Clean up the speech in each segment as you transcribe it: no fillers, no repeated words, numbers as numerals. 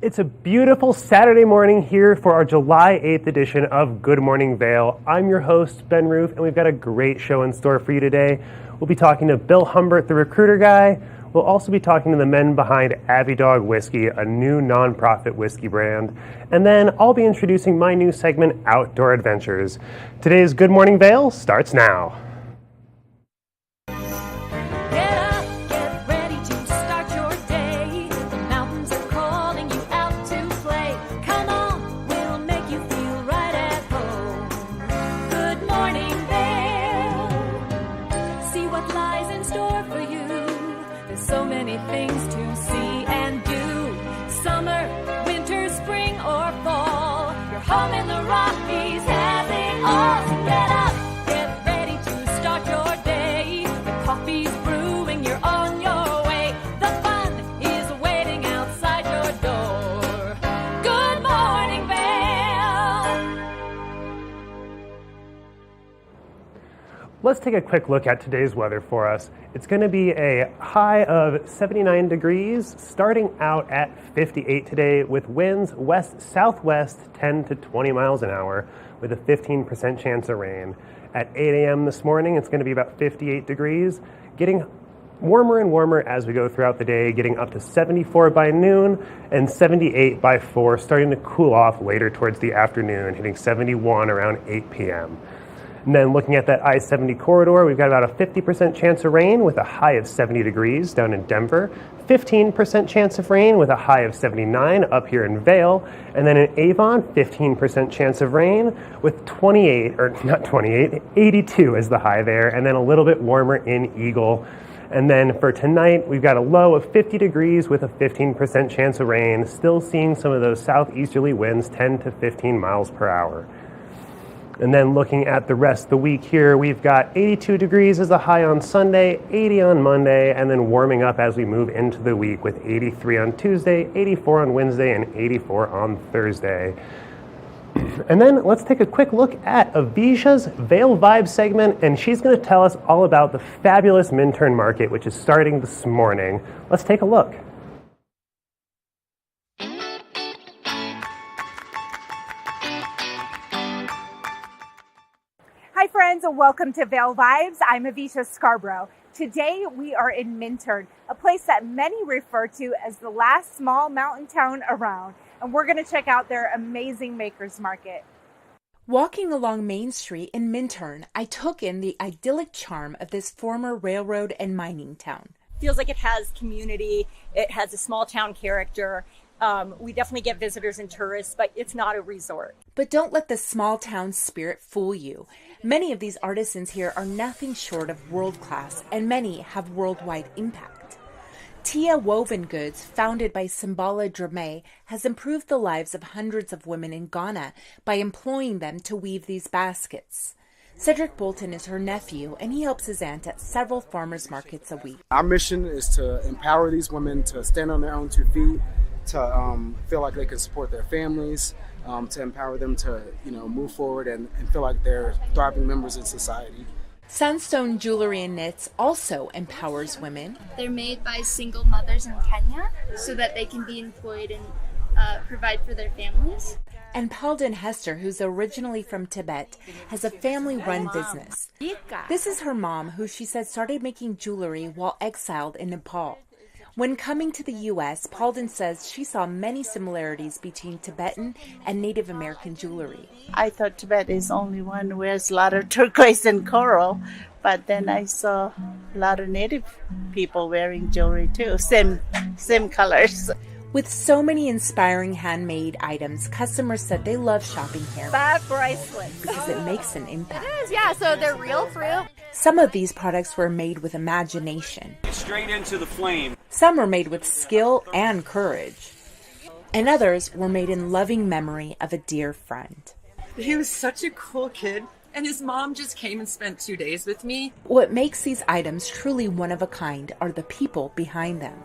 It's a beautiful Saturday morning here for our July 8th edition of Good Morning Vail. I'm your host, Ben Roof, and we've got a great show in store for you today. We'll be talking to Bill Humbert, the recruiter guy. We'll also be talking to the men behind Avy Dog Whiskey, a new nonprofit whiskey brand. And then I'll be introducing my new segment, Outdoor Adventures. Today's Good Morning Vail starts now. Let's take a quick look at today's weather for us. It's going to be a high of 79 degrees, starting out at 58 today with winds west-southwest 10 to 20 miles an hour with a 15% chance of rain. At 8 a.m. this morning, it's going to be about 58 degrees, getting warmer and warmer as we go throughout the day, getting up to 74 by noon and 78 by 4, starting to cool off later towards the afternoon, hitting 71 around 8 p.m. And then looking at that I-70 corridor, we've got about a 50% chance of rain with a high of 70 degrees down in Denver, 15% chance of rain with a high of 79 up here in Vail, and then in Avon, 15% chance of rain with 82 as the high there, and then a little bit warmer in Eagle. And then for tonight, we've got a low of 50 degrees with a 15% chance of rain, still seeing some of those southeasterly winds 10 to 15 miles per hour. And then looking at the rest of the week here, we've got 82 degrees as a high on Sunday, 80 on Monday, and then warming up as we move into the week with 83 on Tuesday, 84 on Wednesday, and 84 on Thursday. And then let's take a quick look at Avisha's Vail Vibe segment, and she's going to tell us all about the fabulous Minturn Market, which is starting this morning. Let's take a look. Hi friends, and welcome to Vail Vibes. I'm Avisha Scarborough. Today we are in Minturn, a place that many refer to as the last small mountain town around, and we're going to check out their amazing makers market. Walking along Main Street in Minturn, I took in the idyllic charm of this former railroad and mining town. Feels like it has community, it has a small town character. We definitely get visitors and tourists, but it's not a resort. But don't let the small town spirit fool you. Many of these artisans here are nothing short of world class, and many have worldwide impact. Tia Woven Goods, founded by Simbala Drame, has improved the lives of hundreds of women in Ghana by employing them to weave these baskets. Cedric Bolton is her nephew, and he helps his aunt at several farmers markets a week. Our mission is to empower these women to stand on their own 2 feet, to feel like they can support their families, to empower them to move forward and feel like they're thriving members in society. Sunstone Jewelry and Knits also empowers women. They're made by single mothers in Kenya so that they can be employed and provide for their families. And Paulden Hester, who's originally from Tibet, has a family-run business. This is her mom, who she said started making jewelry while exiled in Nepal. When coming to the U.S., Paulden says she saw many similarities between Tibetan and Native American jewelry. I thought Tibet is only one who wears a lot of turquoise and coral, but then I saw a lot of Native people wearing jewelry too, same colors. With so many inspiring handmade items, customers said they love shopping here. That bracelet. Because it makes an impact. It is, yeah, so they're real fruit. Some of these products were made with imagination. Straight into the flame. Some were made with skill and courage. And others were made in loving memory of a dear friend. He was such a cool kid, and his mom just came and spent 2 days with me. What makes these items truly one of a kind are the people behind them.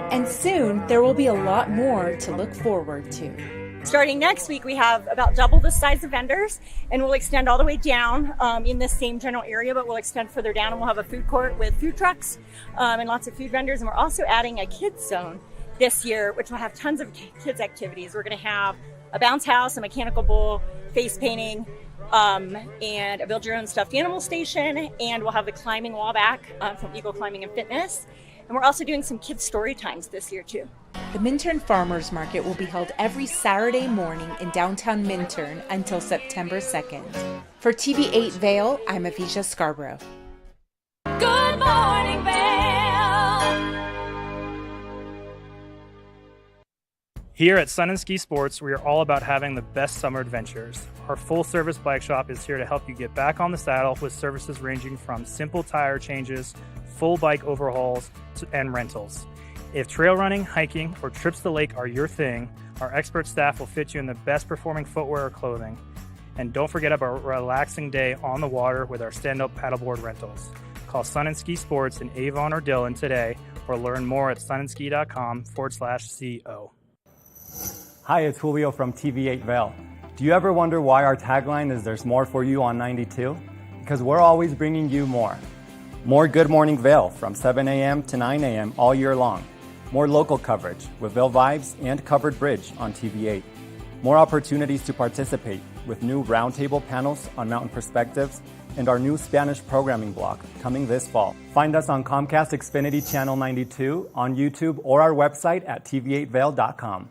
And soon, there will be a lot more to look forward to. Starting next week, we have about double the size of vendors, and we'll extend all the way down in this same general area, but we'll extend further down, and we'll have a food court with food trucks and lots of food vendors. And we're also adding a kids zone this year, which will have tons of kids activities. We're going to have a bounce house, a mechanical bull, face painting, and a build your own stuffed animal station, and we'll have the climbing wall back from Eagle Climbing and Fitness. And we're also doing some kids story times this year too. The Minturn Farmers Market will be held every Saturday morning in downtown Minturn until September 2nd. For TV8 Vail, I'm Avy Scarborough. Good morning, Vail. Here at Sun and Ski Sports, we are all about having the best summer adventures. Our full-service bike shop is here to help you get back on the saddle with services ranging from simple tire changes, full bike overhauls, and rentals. If trail running, hiking, or trips to the lake are your thing, our expert staff will fit you in the best performing footwear or clothing. And don't forget about a relaxing day on the water with our stand-up paddleboard rentals. Call Sun and Ski Sports in Avon or Dillon today, or learn more at sunandski.com/CO. Hi, it's Julio from TV8 Vail. Do you ever wonder why our tagline is "There's more for you on 92"? Because we're always bringing you more. More Good Morning Vail from 7 a.m. to 9 a.m. all year long. More local coverage with Vail Vibes and Covered Bridge on TV8. More opportunities to participate with new roundtable panels on mountain perspectives and our new Spanish programming block coming this fall. Find us on Comcast Xfinity Channel 92, on YouTube, or our website at tv8vail.com.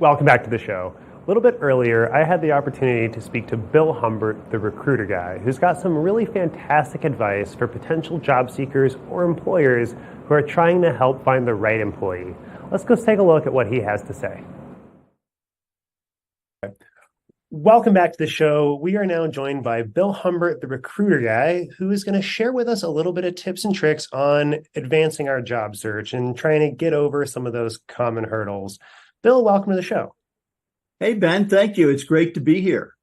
Welcome back to the show. A little bit earlier, I had the opportunity to speak to Bill Humbert, the recruiter guy, who's got some really fantastic advice for potential job seekers or employers who are trying to help find the right employee. Let's go take a look at what he has to say. Welcome back to the show. We are now joined by Bill Humbert, the recruiter guy, who is going to share with us a little bit of tips and tricks on advancing our job search and trying to get over some of those common hurdles. Bill, welcome to the show. Hey, Ben, thank you. It's great to be here.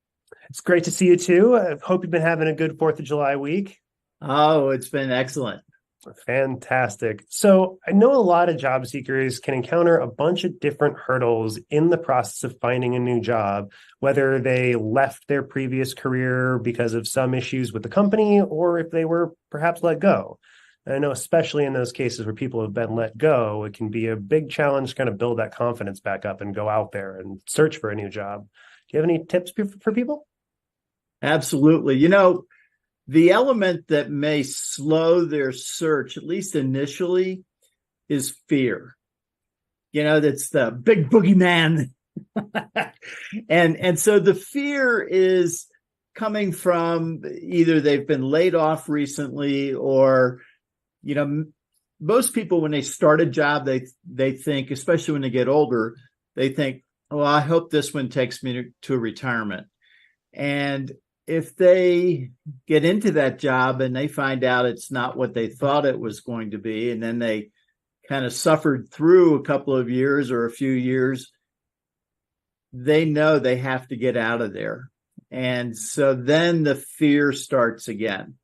It's great to see you too. I hope you've been having a good 4th of July week. Oh, it's been excellent. Fantastic. So I know a lot of job seekers can encounter a bunch of different hurdles in the process of finding a new job, whether they left their previous career because of some issues with the company or if they were perhaps let go. And I know especially in those cases where people have been let go, it can be a big challenge to kind of build that confidence back up and go out there and search for a new job. Do you have any tips for people? Absolutely. You know, The element that may slow their search, at least initially, is fear. That's the big boogeyman. And so the fear is coming from either they've been laid off recently, or, most people, when they start a job, they think, especially when they get older, they think, oh, I hope this one takes me to retirement. And if they get into that job and they find out it's not what they thought it was going to be, and then they kind of suffered through a couple of years or a few years, they know they have to get out of there. And so then the fear starts again.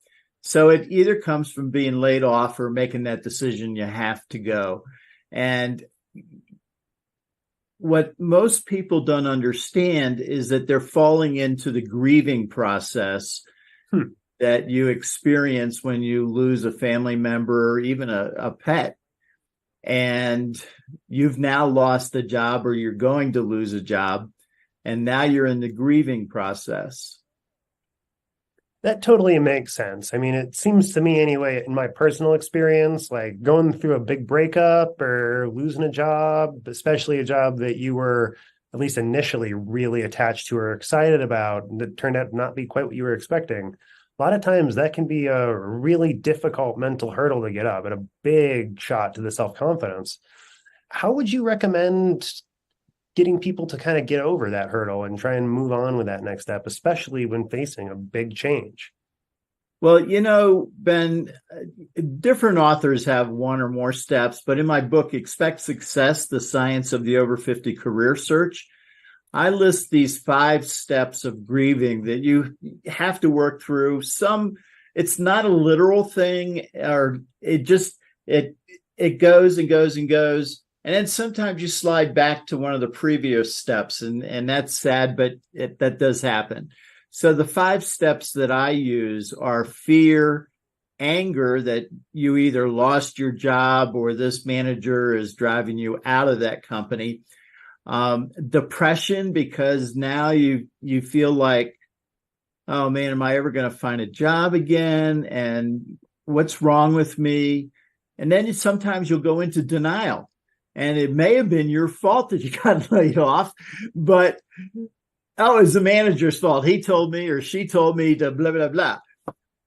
So it either comes from being laid off or making that decision you have to go. And what most people don't understand is that they're falling into the grieving process that you experience when you lose a family member or even a pet. And you've now lost a job, or you're going to lose a job, and now you're in the grieving process. That totally makes sense. I mean, it seems to me anyway, in my personal experience, like going through a big breakup or losing a job, especially a job that you were at least initially really attached to or excited about, that turned out to not be quite what you were expecting. A lot of times that can be a really difficult mental hurdle to get up and a big shot to the self-confidence. How would you recommend getting people to kind of get over that hurdle and try and move on with that next step, especially when facing a big change? Well, Ben, different authors have one or more steps, but in my book, Expect Success, The Science of the Over 50 Career Search, I list these 5 steps of grieving that you have to work through. It's not a literal thing, or it goes and goes and goes. And then sometimes you slide back to one of the previous steps, and that's sad, but that does happen. So the 5 steps that I use are fear, anger that you either lost your job or this manager is driving you out of that company. Depression, because now you feel like, oh man, am I ever going to find a job again? And what's wrong with me? And then sometimes you'll go into denial. And it may have been your fault that you got laid off, but it was the manager's fault. He told me or she told me to blah, blah, blah.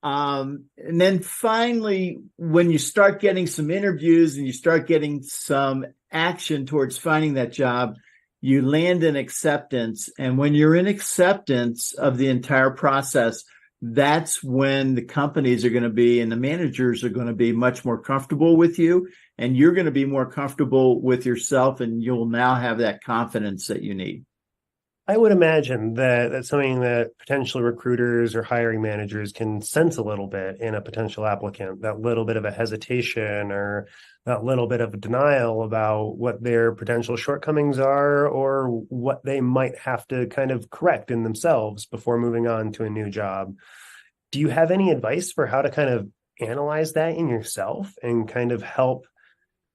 And then finally, when you start getting some interviews and you start getting some action towards finding that job, you land in acceptance. And when you're in acceptance of the entire process, that's when the companies are going to be and the managers are going to be much more comfortable with you, and you're going to be more comfortable with yourself, and you'll now have that confidence that you need. I would imagine that that's something that potential recruiters or hiring managers can sense a little bit in a potential applicant, that little bit of a hesitation or that little bit of a denial about what their potential shortcomings are or what they might have to kind of correct in themselves before moving on to a new job. Do you have any advice for how to kind of analyze that in yourself and kind of help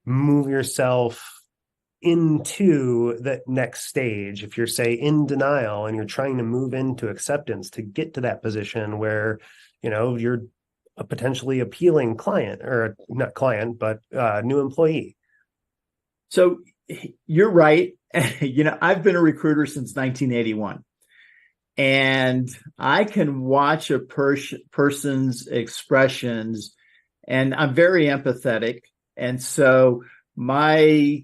move yourself into the next stage? If you're, say, in denial and you're trying to move into acceptance to get to that position where, you're a potentially appealing client, or not client, but new employee. So you're right. I've been a recruiter since 1981, and I can watch a person's expressions, and I'm very empathetic. And so my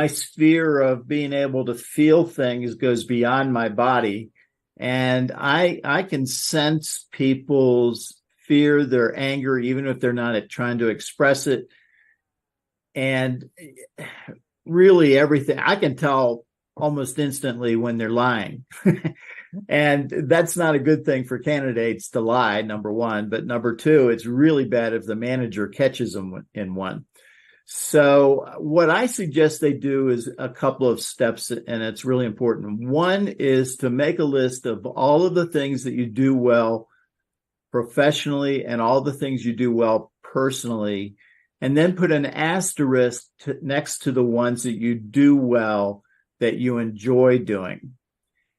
sphere of being able to feel things goes beyond my body. And I can sense people's fear, their anger, even if they're not trying to express it. And really everything, I can tell almost instantly when they're lying. And that's not a good thing for candidates to lie, number one. But number two, it's really bad if the manager catches them in one. So what I suggest they do is a couple of steps, and it's really important. One is to make a list of all of the things that you do well professionally and all the things you do well personally, and then put an asterisk next to the ones that you do well that you enjoy doing.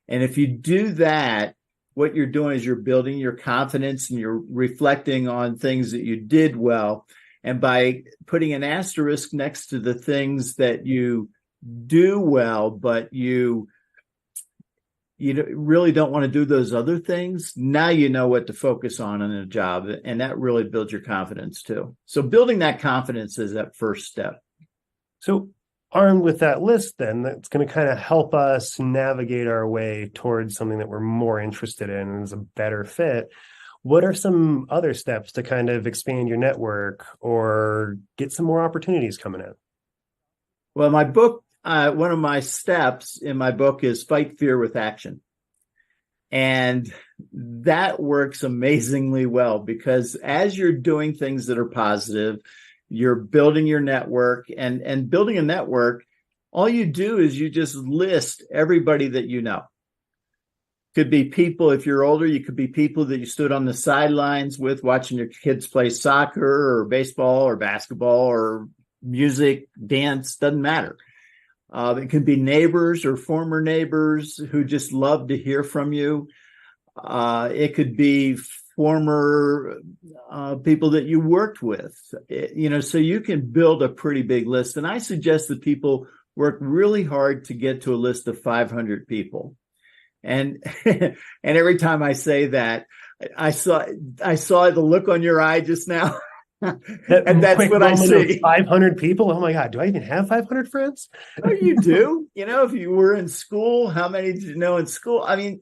And if you do that, what you're doing is you're building your confidence and you're reflecting on things that you did well. And by putting an asterisk next to the things that you do well, but you really don't want to do those other things, now you know what to focus on in a job, and that really builds your confidence too. So building that confidence is that first step. So armed with that list, then, that's going to kind of help us navigate our way towards something that we're more interested in and is a better fit. What are some other steps to kind of expand your network or get some more opportunities coming in? Well, my book, one of my steps in my book is Fight Fear with Action. And that works amazingly well because as you're doing things that are positive, you're building your network, and building a network, all you do is you just list everybody that you know. Could be people, if you're older, you could be people that you stood on the sidelines with watching your kids play soccer or baseball or basketball or music, dance, doesn't matter. It could be neighbors or former neighbors who just love to hear from you. It could be former people that you worked with, so you can build a pretty big list. And I suggest that people work really hard to get to a list of 500 people. And and every time I say that, I saw the look on your eye just now. And that's what I see. 500 people. Oh my God. Do I even have 500 friends? Oh, you do. If you were in school, how many did you know in school? I mean,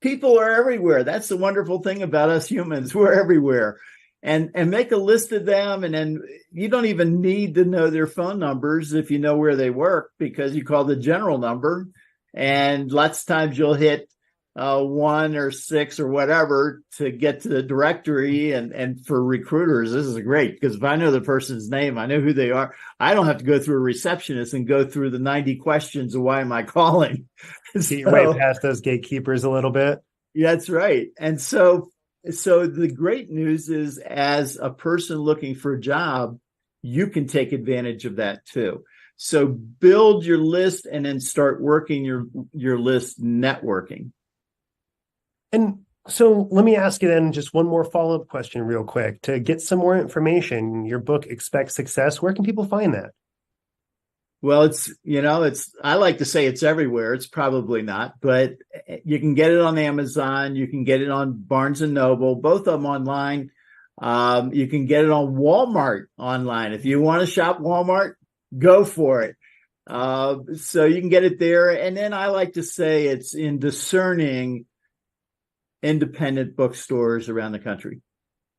people are everywhere. That's the wonderful thing about us humans. We're everywhere. And make a list of them. And then you don't even need to know their phone numbers if you know where they work, because you call the general number. And lots of times you'll hit 1 or 6 or whatever to get to the directory. And for recruiters, this is great, because if I know the person's name, I know who they are. I don't have to go through a receptionist and go through the 90 questions of why am I calling. Get your way past those gatekeepers a little bit. Yeah, that's right. And so the great news is, as a person looking for a job, you can take advantage of that too. So build your list and then start working your list networking. And so let me ask you then just one more follow-up question real quick. To get some more information, your book, Expect Success, where can people find that? Well, I like to say it's everywhere. It's probably not, but you can get it on Amazon. You can get it on Barnes & Noble, both of them online. You can get it on Walmart online. If you want to shop Walmart, go for it. So you can get it there. And then I like to say it's in discerning independent bookstores around the country.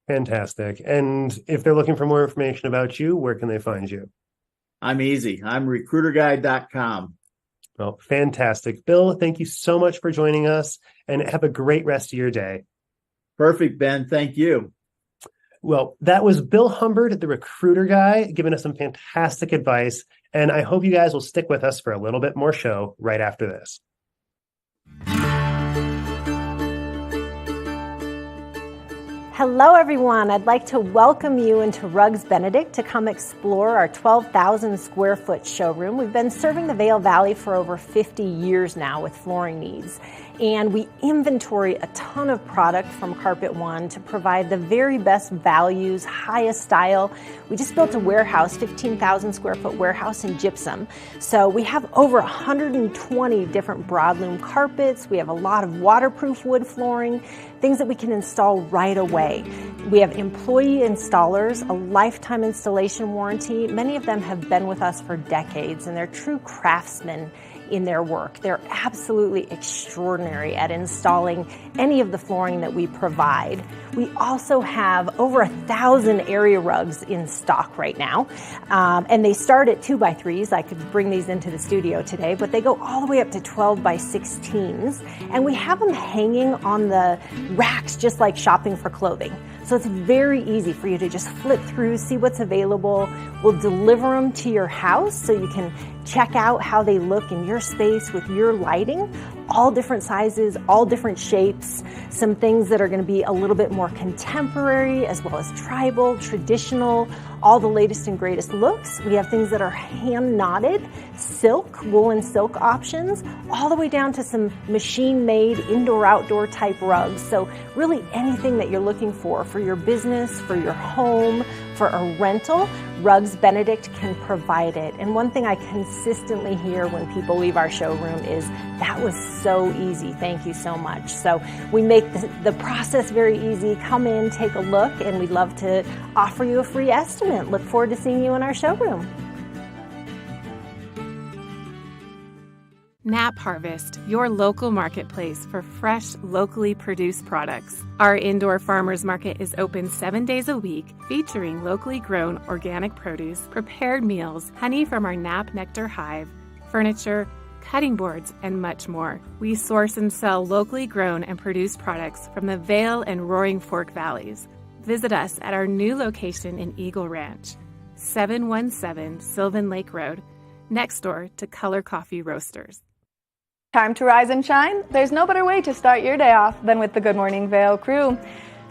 Fantastic. And if they're looking for more information about you, where can they find you? I'm easy. I'm recruiterguide.com. Well, fantastic. Bill, thank you so much for joining us, and have a great rest of your day. Perfect, Ben. Thank you. Well, that was Bill Humbert, the Recruiter Guy, giving us some fantastic advice. And I hope you guys will stick with us for a little bit more show right after this. Hello, everyone. I'd like to welcome you into Rugs Benedict to come explore our 12,000 square foot showroom. We've been serving the Vail Valley for over 50 years now with flooring needs. And we inventory a ton of product from Carpet One to provide the very best values, highest style. We just built a warehouse, 15,000 square foot warehouse in gypsum. So we have over 120 different broadloom carpets. We have a lot of waterproof wood flooring, things that we can install right away. We have employee installers, a lifetime installation warranty. Many of them have been with us for decades, and they're true craftsmen in their work. They're absolutely extraordinary at installing any of the flooring that we provide. We also have over 1,000 area rugs in stock right now. And they start at 2x3s. I could bring these into the studio today, but they go all the way up to 12x16s. And we have them hanging on the racks, just like shopping for clothing. So it's very easy for you to just flip through, see what's available. We'll deliver them to your house so you can check out how they look in your space with your lighting. All different sizes, all different shapes, some things that are going to be a little bit more contemporary as well as tribal, traditional, all the latest and greatest looks. We have things that are hand knotted, silk, woolen silk options, all the way down to some machine made indoor outdoor type rugs. So really anything that you're looking for your business, for your home, for a rental, Rugs Benedict can provide it. And one thing I consistently hear when people leave our showroom is, that was so easy, thank you so much. So we make the process very easy. Come in, take a look, and we'd love to offer you a free estimate. Look forward to seeing you in our showroom. Nap Harvest, your local marketplace for fresh, locally produced products. Our indoor farmers market is open 7 days a week, featuring locally grown organic produce, prepared meals, honey from our Nap Nectar hive, furniture, cutting boards, and much more. We source and sell locally grown and produced products from the Vail and Roaring Fork valleys. Visit us at our new location in Eagle Ranch, 717 Sylvan Lake Road, next door to Color Coffee Roasters. Time to rise and shine? There's no better way to start your day off than with the Good Morning Vail crew.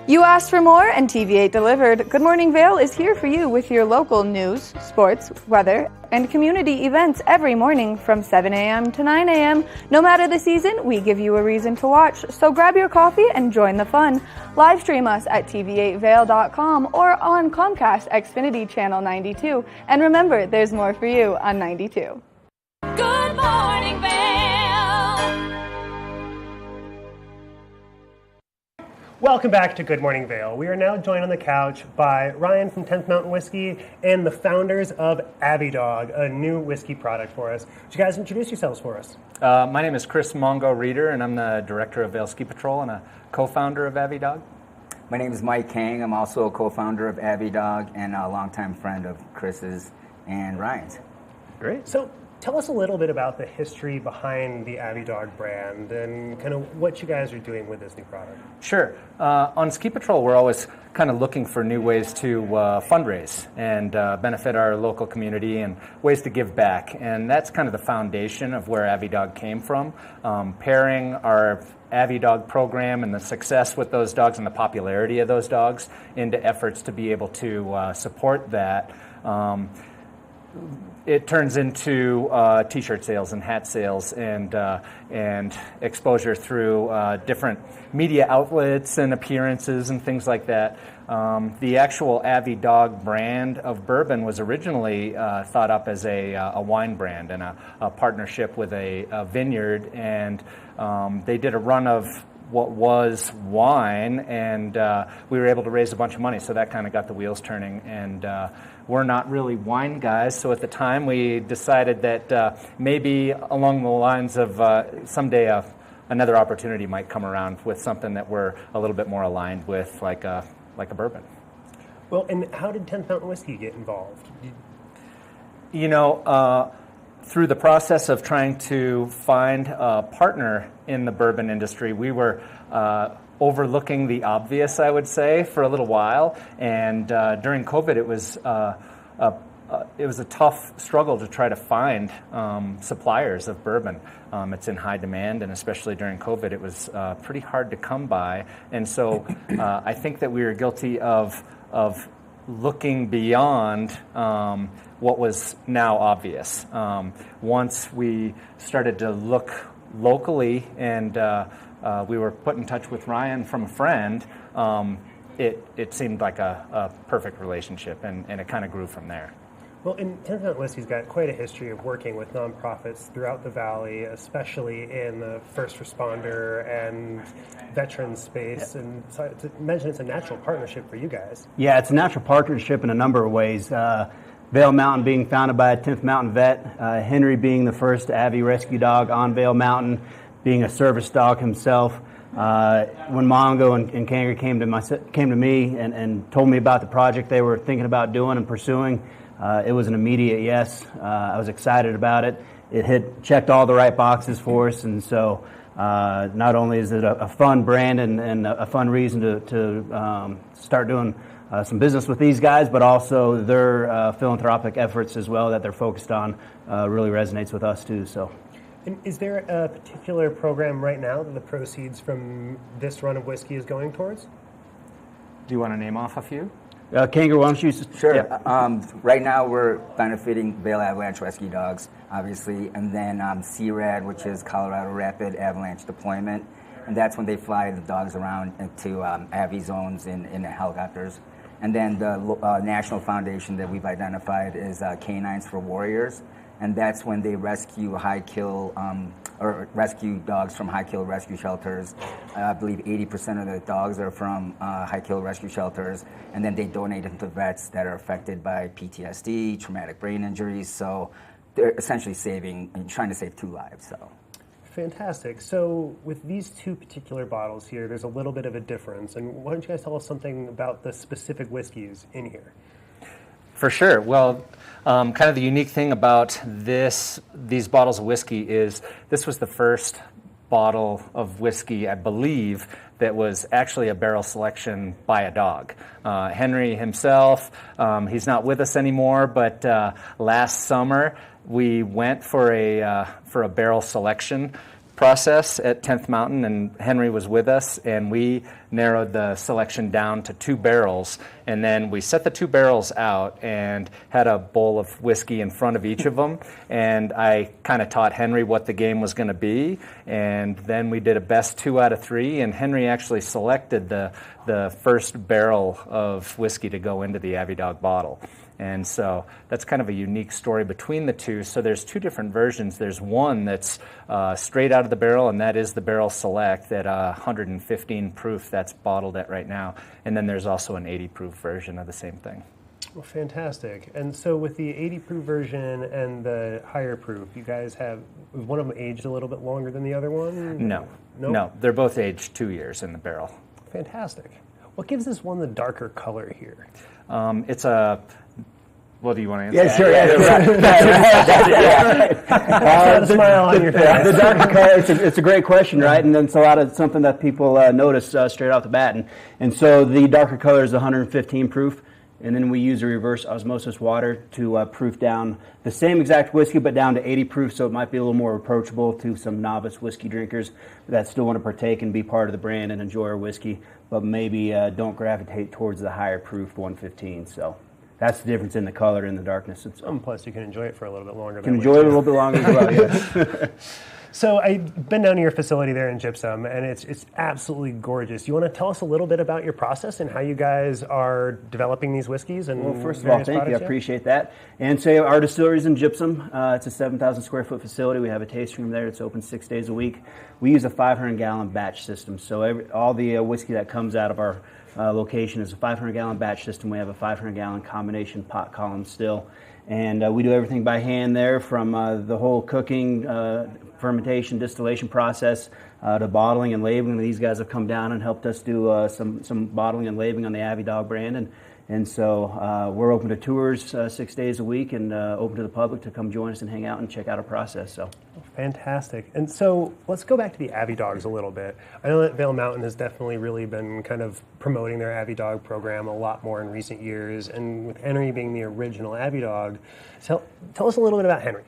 You asked for more and TV8 delivered. Good Morning Vail is here for you with your local news, sports, weather, and community events every morning from 7 a.m. to 9 a.m. No matter the season, we give you a reason to watch. So grab your coffee and join the fun. Live stream us at tv8vail.com or on Comcast Xfinity Channel 92. And remember, there's more for you on 92. Good morning, Vail. Welcome back to Good Morning Vail. We are now joined on the couch by Ryan from 10th Mountain Whiskey and the founders of Avy Dog, a new whiskey product for us. Would you guys introduce yourselves for us? My name is Chris Mongo Reeder, and I'm the director of Vail Ski Patrol and a co-founder of Avy Dog. My name is Mike Kang. I'm also a co-founder of Avy Dog and a longtime friend of Chris's and Ryan's. Great. So tell us a little bit about the history behind the Avy Dog brand and kind of what you guys are doing with this new product. Sure. On Ski Patrol, we're always kind of looking for new ways to fundraise and benefit our local community and ways to give back. And that's kind of the foundation of where Avy Dog came from. Pairing our Avy Dog program and the success with those dogs and the popularity of those dogs into efforts to be able to support that. It turns into T-shirt sales and hat sales and exposure through different media outlets and appearances and things like that. The actual Avy Dog brand of bourbon was originally thought up as a wine brand and a partnership with a vineyard, and they did a run of what was wine, and we were able to raise a bunch of money, so that kind of got the wheels turning. And we're not really wine guys, so at the time we decided that maybe along the lines of someday another opportunity might come around with something that we're a little bit more aligned with, like a bourbon. Well, and how did 10th Mountain Whiskey get involved? You know, through the process of trying to find a partner in the bourbon industry, we were overlooking the obvious, I would say, for a little while. And during COVID, it was a tough struggle to try to find suppliers of bourbon. It's in high demand, and especially during COVID, it was pretty hard to come by. And so I think that we were guilty of looking beyond what was now obvious. Once we started to look locally and we were put in touch with Ryan from a friend, it seemed like a perfect relationship, and it kind of grew from there. Well, and 10th Mountain Whiskey's got quite a history of working with nonprofits throughout the valley, especially in the first responder and veteran space. Yeah. And so to mention, it's a natural partnership for you guys. Yeah, it's a natural partnership in a number of ways. Vail Mountain being founded by a 10th Mountain vet, Henry being the first Avy rescue dog on Vail Mountain, being a service dog himself. When Mongo and Kanger came to me and told me about the project they were thinking about doing and pursuing, it was an immediate yes. I was excited about it. It checked all the right boxes for us, and so Not only is it a fun brand and a fun reason to start doing some business with these guys, but also their philanthropic efforts as well that they're focused on really resonates with us too. So. And is there a particular program right now that the proceeds from this run of whiskey is going towards? Do you want to name off a few? Kangaroo, why don't you? Sure. Yeah. Right now, we're benefiting Vail Avalanche Rescue Dogs, obviously, and then CRAD, which is Colorado Rapid Avalanche Deployment, and that's when they fly the dogs around into Avy zones in helicopters. And then the national foundation that we've identified is Canines for Warriors, and that's when they rescue rescue dogs from high-kill rescue shelters. I believe 80% of the dogs are from high-kill rescue shelters, and then they donate them to vets that are affected by PTSD, traumatic brain injuries. So they're essentially trying to save 2 lives. So. Fantastic. So with these 2 particular bottles here, there's a little bit of a difference. And why don't you guys tell us something about the specific whiskeys in here? For sure. Well, kind of the unique thing about these bottles of whiskey is this was the first bottle of whiskey, I believe, that was actually a barrel selection by a dog. Henry himself, he's not with us anymore, but last summer we went for a barrel selection process at 10th Mountain, and Henry was with us, and we narrowed the selection down to 2 barrels, and then we set the 2 barrels out and had a bowl of whiskey in front of each of them, and I kind of taught Henry what the game was going to be, and then we did a best 2 out of 3, and Henry actually selected the first barrel of whiskey to go into the Avy Dog bottle. And so that's kind of a unique story between the 2. So there's 2 different versions. There's one that's straight out of the barrel, and that is the Barrel Select at 115 proof. That's bottled at right now. And then there's also an 80 proof version of the same thing. Well, fantastic. And so with the 80 proof version and the higher proof, you guys have, was one of them aged a little bit longer than the other one? No, they're both aged 2 years in the barrel. Fantastic. What gives this one the darker color here? It's a... Well, do you want to answer? Yeah, sure. Yeah, smile on your face. The darker color, it's a great question, right? And then it's something that people notice straight off the bat. And so the darker color is 115 proof, and then we use a reverse osmosis water to proof down the same exact whiskey, but down to 80 proof, so it might be a little more approachable to some novice whiskey drinkers that still want to partake and be part of the brand and enjoy our whiskey, but maybe don't gravitate towards the higher proof 115. So. That's the difference in the color and the darkness. Plus, you can enjoy it for a little bit longer. You can enjoy it a little bit longer as well, yes. So I've been down to your facility there in Gypsum, and it's absolutely gorgeous. You want to tell us a little bit about your process and how you guys are developing these whiskeys? And well, first of all, thank you. I appreciate that. And so our distillery is in Gypsum. It's a 7,000 square foot facility. We have a tasting room there. It's open 6 days a week. We use a 500-gallon batch system. So all the whiskey that comes out of our location is a 500-gallon batch system. We have a 500-gallon combination pot column still. And we do everything by hand there, from the whole cooking, fermentation, distillation process to bottling and labeling. These guys have come down and helped us do some bottling and labeling on the Avy Dog brand. And so we're open to tours 6 days a week and open to the public to come join us and hang out and check out our process. So. Fantastic. And so let's go back to the Avy Dogs a little bit. I know that Vail Mountain has definitely really been kind of promoting their Avy Dog program a lot more in recent years. And with Henry being the original Avy Dog, so tell us a little bit about Henry.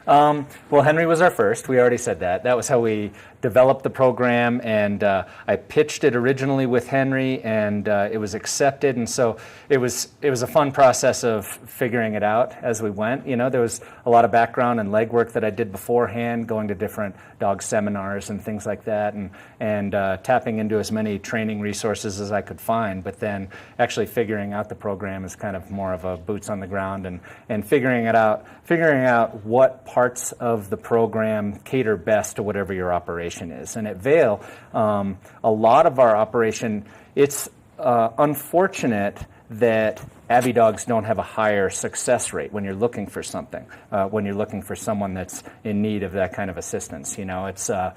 Well, Henry was our first. We already said that. That was how we developed the program, and I pitched it originally with Henry, and it was accepted. And so it was a fun process of figuring it out as we went. You know, there was a lot of background and legwork that I did beforehand, going to different dog seminars and things like that, and tapping into as many training resources as I could find. But then actually figuring out the program is kind of more of a boots on the ground, and figuring out what parts of the program cater best to whatever your operation is. And at Vail, a lot of our operation, it's unfortunate that Avy Dogs don't have a higher success rate when you're looking for something, when you're looking for someone that's in need of that kind of assistance. You know, it's a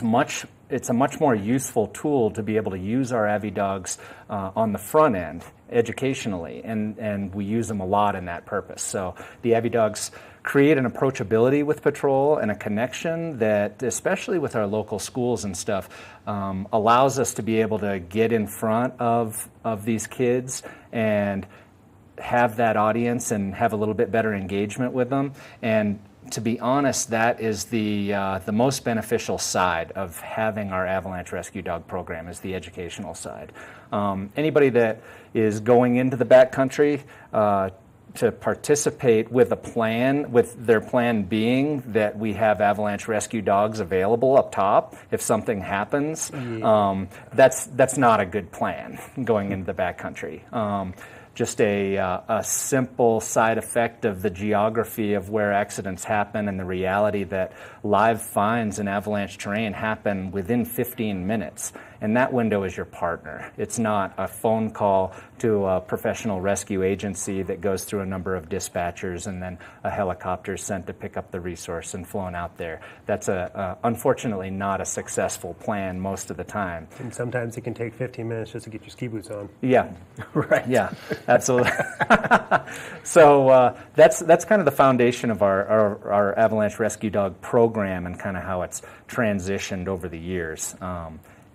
much more useful tool to be able to use our Avy Dogs on the front end educationally, and we use them a lot in that purpose. So the Avy Dogs create an approachability with patrol and a connection that, especially with our local schools and stuff, allows us to be able to get in front of these kids and have that audience and have a little bit better engagement with them. And to be honest, that is the most beneficial side of having our Avalanche Rescue Dog program, is the educational side. Anybody that is going into the backcountry to participate with a plan, with their plan being that we have Avalanche Rescue Dogs available up top if something happens, that's not a good plan going into the backcountry. Just a simple side effect of the geography of where accidents happen and the reality that live finds in avalanche terrain happen within 15 minutes. And that window is your partner. It's not a phone call to a professional rescue agency that goes through a number of dispatchers and then a helicopter is sent to pick up the resource and flown out there. That's unfortunately not a successful plan most of the time. And sometimes it can take 15 minutes just to get your ski boots on. Yeah. Right. Yeah, absolutely. So that's kind of the foundation of our Avalanche Rescue Dog program and kind of how it's transitioned over the years.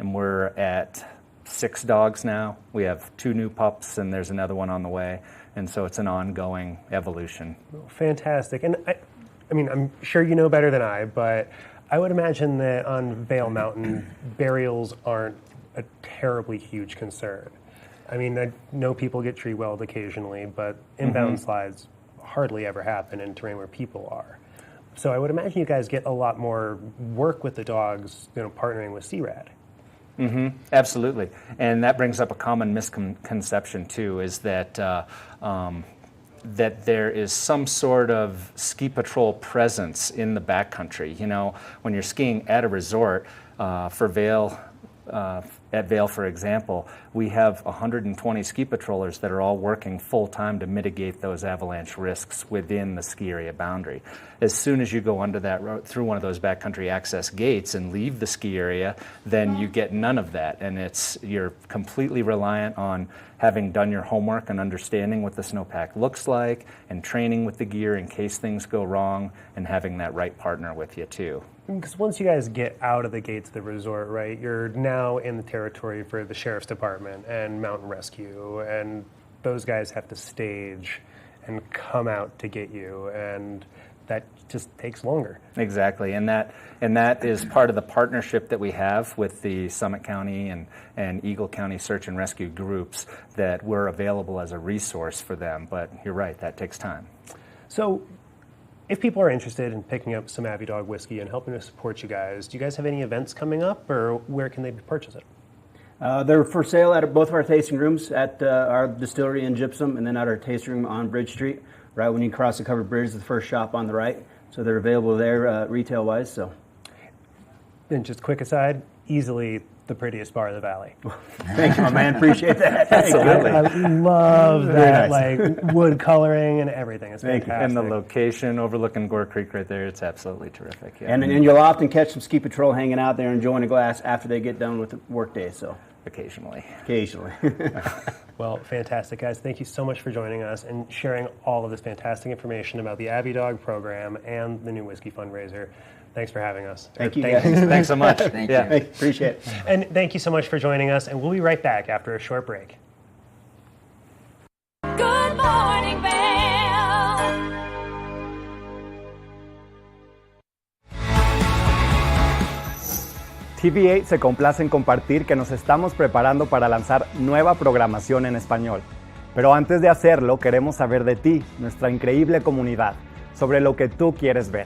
And we're at 6 dogs now. We have 2 new pups, and there's another one on the way. And so it's an ongoing evolution. Fantastic. And I mean, I'm sure you know better than I, but I would imagine that on Vail Mountain, burials aren't a terribly huge concern. I mean, I know people get tree welled occasionally, but inbound slides hardly ever happen in terrain where people are. So I would imagine you guys get a lot more work with the dogs, partnering with CRAD. Absolutely. And that brings up a common misconception, too, is that that there is some sort of ski patrol presence in the backcountry. When you're skiing at a resort, for Vail, at Vail, for example, we have 120 ski patrollers that are all working full-time to mitigate those avalanche risks within the ski area boundary. As soon as you go under that road, through one of those backcountry access gates and leave the ski area, then you get none of that, and you're completely reliant on having done your homework and understanding what the snowpack looks like and training with the gear in case things go wrong and having that right partner with you, too. Because once you guys get out of the gates of the resort, right, you're now in the territory for the Sheriff's Department and Mountain Rescue, and those guys have to stage and come out to get you, and that just takes longer. Exactly, and that is part of the partnership that we have with the Summit County and Eagle County Search and Rescue groups, that we're available as a resource for them, but you're right, that takes time. So, if people are interested in picking up some Avy Dog Whiskey and helping to support you guys, do you guys have any events coming up, or where can they purchase it? They're for sale at both of our tasting rooms, at our distillery in Gypsum, and then at our tasting room on Bridge Street, right when you cross the covered bridge, the first shop on the right. So they're available there retail-wise. So, and just quick aside, easily the prettiest bar in the valley. Thank you, my man. Appreciate that. Absolutely. I love that, nice. Like wood coloring and everything. It's fantastic. And the location overlooking Gore Creek right there, it's absolutely terrific. Yeah. And you'll often catch some ski patrol hanging out there enjoying a glass after they get done with the workday. So occasionally. Well, fantastic, guys. Thank you so much for joining us and sharing all of this fantastic information about the Avy Dog program and the new whiskey fundraiser. Thanks for having us. Thank you, guys. Thanks so much. Thank you. Appreciate it. And thank you so much for joining us, and we'll be right back after a short break. Good morning, Vail. TV8 se complace en compartir que nos estamos preparando para lanzar nueva programación en español. Pero antes de hacerlo, queremos saber de ti, nuestra increíble comunidad, sobre lo que tú quieres ver.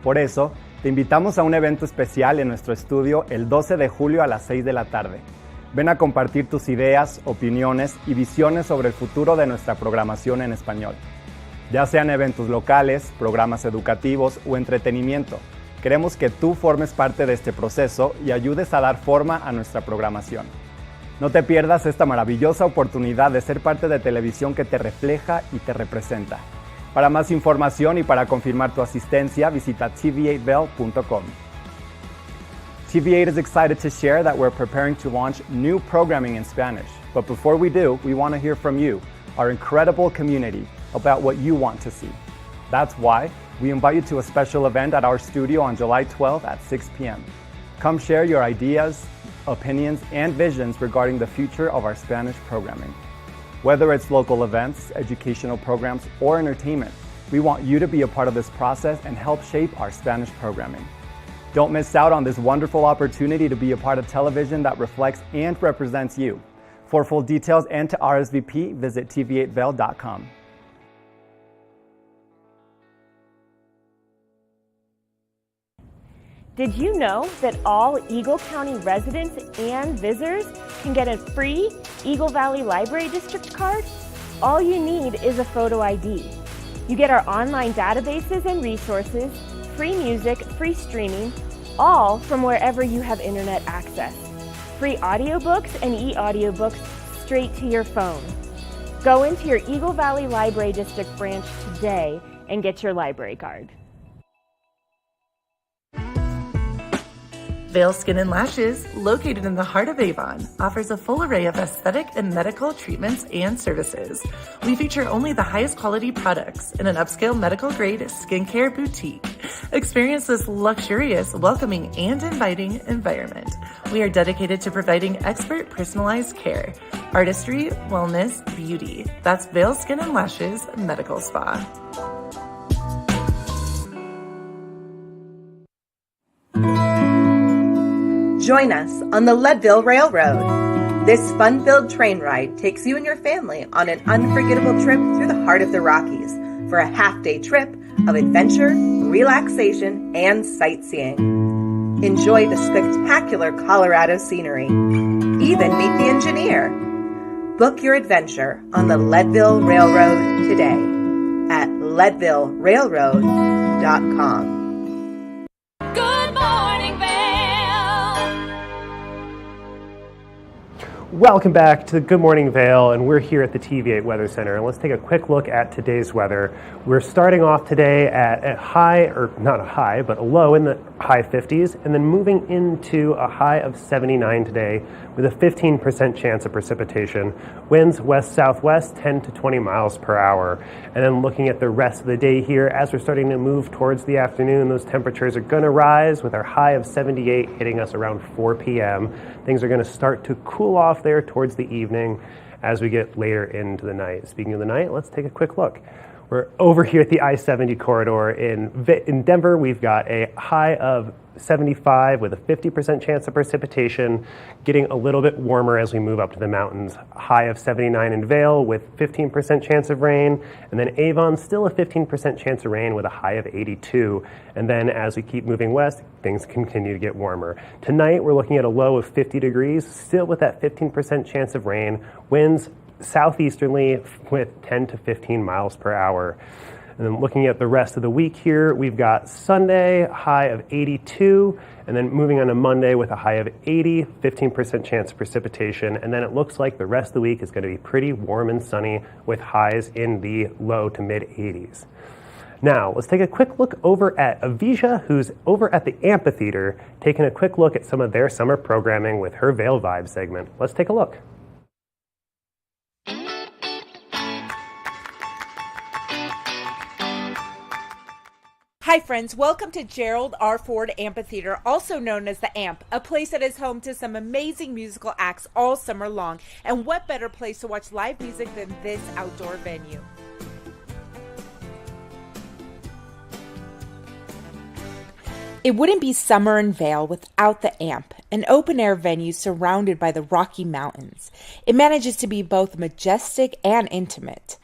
Por eso, te invitamos a un evento especial en nuestro estudio el 12 de julio a las 6 de la tarde. Ven a compartir tus ideas, opiniones y visiones sobre el futuro de nuestra programación en español. Ya sean eventos locales, programas educativos o entretenimiento, queremos que tú formes parte de este proceso y ayudes a dar forma a nuestra programación. No te pierdas esta maravillosa oportunidad de ser parte de televisión que te refleja y te representa. Para más información y para confirmar tu asistencia, visita tv8vail.com. TV8 is excited to share that we're preparing to launch new programming in Spanish. But before we do, we want to hear from you, our incredible community, about what you want to see. That's why we invite you to a special event at our studio on July 12th at 6 p.m. Come share your ideas, opinions, and visions regarding the future of our Spanish programming. Whether it's local events, educational programs, or entertainment, we want you to be a part of this process and help shape our Spanish programming. Don't miss out on this wonderful opportunity to be a part of television that reflects and represents you. For full details and to RSVP, visit tv8vail.com. Did you know that all Eagle County residents and visitors can get a free Eagle Valley Library District card? All you need is a photo ID. You get our online databases and resources, free music, free streaming, all from wherever you have internet access. Free audiobooks and e-audiobooks straight to your phone. Go into your Eagle Valley Library District branch today and get your library card. Vail Skin and Lashes, located in the heart of Avon, offers a full array of aesthetic and medical treatments and services. We feature only the highest quality products in an upscale medical-grade skincare boutique. Experience this luxurious, welcoming, and inviting environment. We are dedicated to providing expert personalized care, artistry, wellness, beauty. That's Vail Skin and Lashes Medical Spa. Join us on the Leadville Railroad. This fun-filled train ride takes you and your family on an unforgettable trip through the heart of the Rockies for a half-day trip of adventure, relaxation, and sightseeing. Enjoy the spectacular Colorado scenery. Even meet the engineer. Book your adventure on the Leadville Railroad today at leadvillerailroad.com. Welcome back to Good Morning Vail, and we're here at the TV8 Weather Center. And let's take a quick look at today's weather. We're starting off today at a high, or not a high, but a low in the high 50s, and then moving into a high of 79 today with a 15% chance of precipitation. Winds west-southwest, 10 to 20 miles per hour. And then looking at the rest of the day here, as we're starting to move towards the afternoon, those temperatures are going to rise with our high of 78 hitting us around 4 p.m. Things are going to start to cool off there towards the evening as we get later into the night. Speaking of the night, let's take a quick look. We're over here at the I-70 corridor in Denver. We've got a high of 75 with a 50% chance of precipitation, getting a little bit warmer as we move up to the mountains. High of 79 in Vail with 15% chance of rain, and then Avon still a 15% chance of rain with a high of 82. And then as we keep moving west, things continue to get warmer. Tonight we're looking at a low of 50 degrees, still with that 15% chance of rain. Winds southeasterly with 10 to 15 miles per hour. And then looking at the rest of the week here, we've got Sunday, high of 82, and then moving on to Monday with a high of 80, 15% chance of precipitation. And then it looks like the rest of the week is going to be pretty warm and sunny with highs in the low to mid 80s. Now, let's take a quick look over at Avisha, who's over at the amphitheater, taking a quick look at some of their summer programming with her Vail Vibes segment. Let's take a look. Hi friends, welcome to Gerald R. Ford Amphitheater, also known as the Amp, a place that is home to some amazing musical acts all summer long. And what better place to watch live music than this outdoor venue? It wouldn't be summer in Vail without the Amp, an open-air venue surrounded by the Rocky Mountains. It manages to be both majestic and intimate.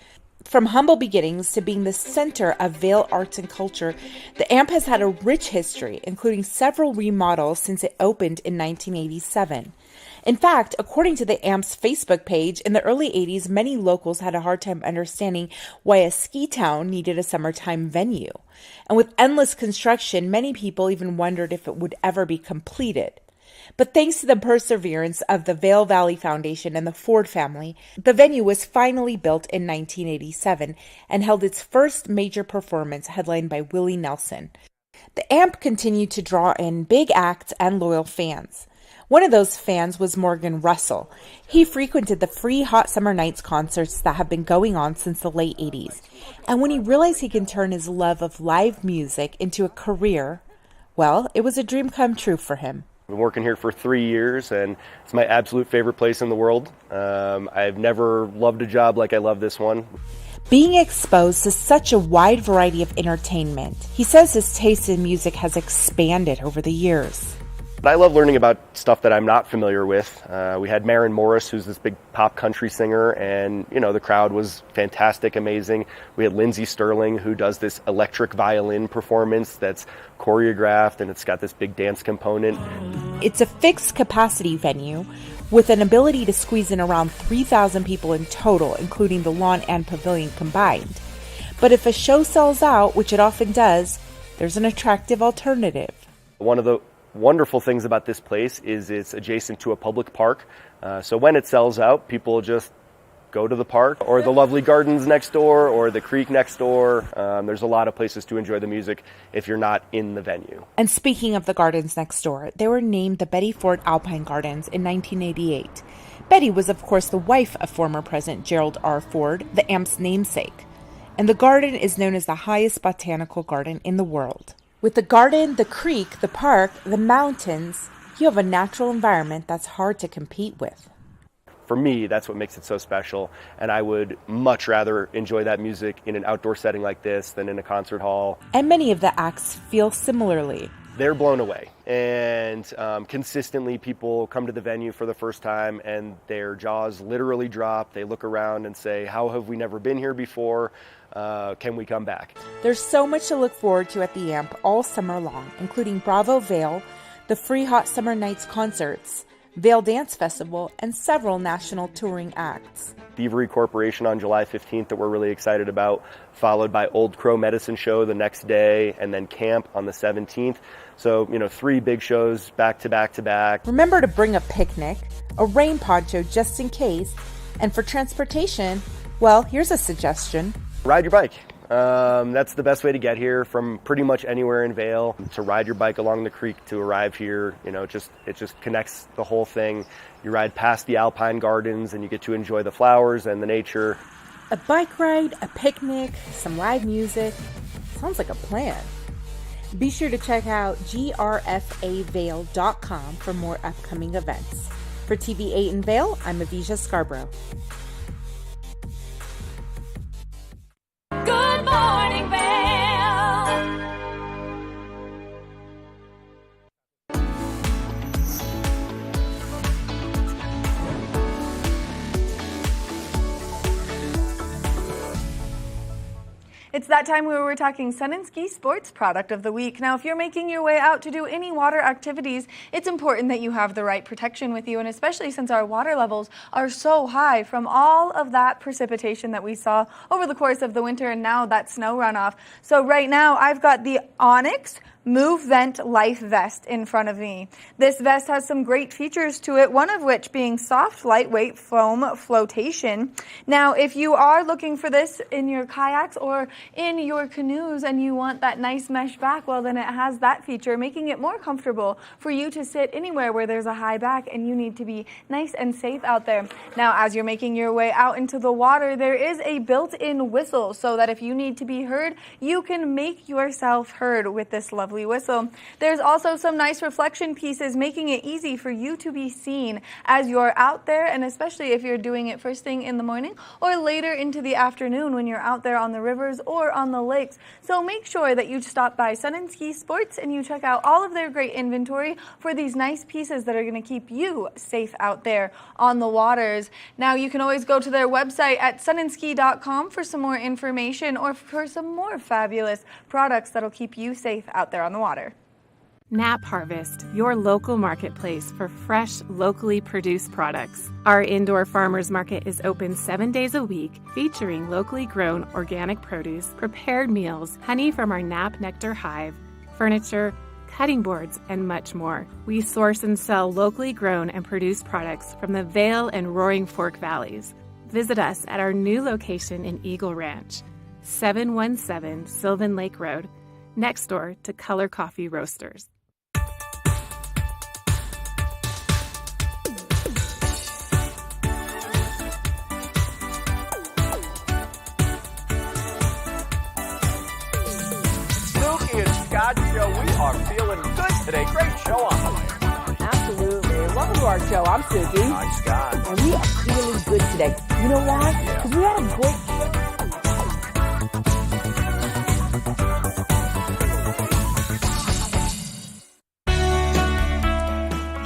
From humble beginnings to being the center of Vail arts and culture, the Amp has had a rich history, including several remodels since it opened in 1987. In fact, according to the Amp's Facebook page, in the early 80s, many locals had a hard time understanding why a ski town needed a summertime venue. And with endless construction, many people even wondered if it would ever be completed. But thanks to the perseverance of the Vail Valley Foundation and the Ford family, the venue was finally built in 1987 and held its first major performance headlined by Willie Nelson. The Amp continued to draw in big acts and loyal fans. One of those fans was Morgan Russell. He frequented the free Hot Summer Nights concerts that have been going on since the late 80s. And when he realized he can turn his love of live music into a career, well, it was a dream come true for him. I've been working here for 3 years, and it's my absolute favorite place in the world. I've never loved a job like I love this one. Being exposed to such a wide variety of entertainment, he says his taste in music has expanded over the years. I love learning about stuff that I'm not familiar with. We had Maren Morris, who's this big pop country singer, and the crowd was fantastic, amazing. We had Lindsey Sterling, who does this electric violin performance that's choreographed, and it's got this big dance component. It's a fixed capacity venue with an ability to squeeze in around 3,000 people in total, including the lawn and pavilion combined. But if a show sells out, which it often does, there's an attractive alternative. One of the wonderful things about this place is it's adjacent to a public park. So when it sells out, people just go to the park or the lovely gardens next door or the creek next door. There's a lot of places to enjoy the music if you're not in the venue. And speaking of the gardens next door, they were named the Betty Ford Alpine Gardens in 1988. Betty was, of course, the wife of former President Gerald R. Ford, the AMP's namesake. And the garden is known as the highest botanical garden in the world. With the garden, the creek, the park, the mountains, you have a natural environment that's hard to compete with. For me, that's what makes it so special, and I would much rather enjoy that music in an outdoor setting like this than in a concert hall. And many of the acts feel similarly. They're blown away, and consistently people come to the venue for the first time and their jaws literally drop. They look around and say, how have we never been here before? Can we come back? There's so much to look forward to at the AMP all summer long, including Bravo Vail, the free Hot Summer Nights concerts, Vail Dance Festival, and several national touring acts. Thievery Corporation on July 15th that we're really excited about, followed by Old Crow Medicine Show the next day, and then Camp on the 17th. So, 3 big shows back to back to back. Remember to bring a picnic, a rain poncho just in case, and for transportation, well, here's a suggestion. Ride your bike. That's the best way to get here from pretty much anywhere in Vail. To ride your bike along the creek to arrive here, it just connects the whole thing. You ride past the Alpine Gardens and you get to enjoy the flowers and the nature. A bike ride, a picnic, some live music. Sounds like a plan. Be sure to check out grfavail.com for more upcoming events. For TV8 in Vail, I'm Avy Scarborough. Good morning, Vail. It's that time where we're talking Sun and Ski Sports Product of the Week. Now, if you're making your way out to do any water activities, it's important that you have the right protection with you, and especially since our water levels are so high from all of that precipitation that we saw over the course of the winter and now that snow runoff. So right now, I've got the Onyx Move Vent Life Vest in front of me. This vest has some great features to it, one of which being soft, lightweight foam flotation. Now, if you are looking for this in your kayaks or in your canoes and you want that nice mesh back, well, then it has that feature, making it more comfortable for you to sit anywhere where there's a high back and you need to be nice and safe out there. Now, as you're making your way out into the water, there is a built-in whistle so that if you need to be heard, you can make yourself heard with this lovely whistle. There's also some nice reflection pieces, making it easy for you to be seen as you're out there, and especially if you're doing it first thing in the morning or later into the afternoon when you're out there on the rivers or on the lakes. So make sure that you stop by Sun and Ski Sports and you check out all of their great inventory for these nice pieces that are going to keep you safe out there on the waters. Now, you can always go to their website at sunandski.com for some more information or for some more fabulous products that'll keep you safe out there on the water. Nap Harvest, your local marketplace for fresh, locally produced products. Our indoor farmers market is open 7 days a week, featuring locally grown organic produce, prepared meals, honey from our Nap Nectar hive, furniture, cutting boards, and much more. We source and sell locally grown and produced products from the Vail and Roaring Fork Valleys. Visit us at our new location in Eagle Ranch, 717 Sylvan Lake Road, next door to Color Coffee Roasters. today. Great show on the way. Absolutely. Welcome to our show. I'm Susie. I'm Scott. And we are feeling good today. You know why? Because we had a great show.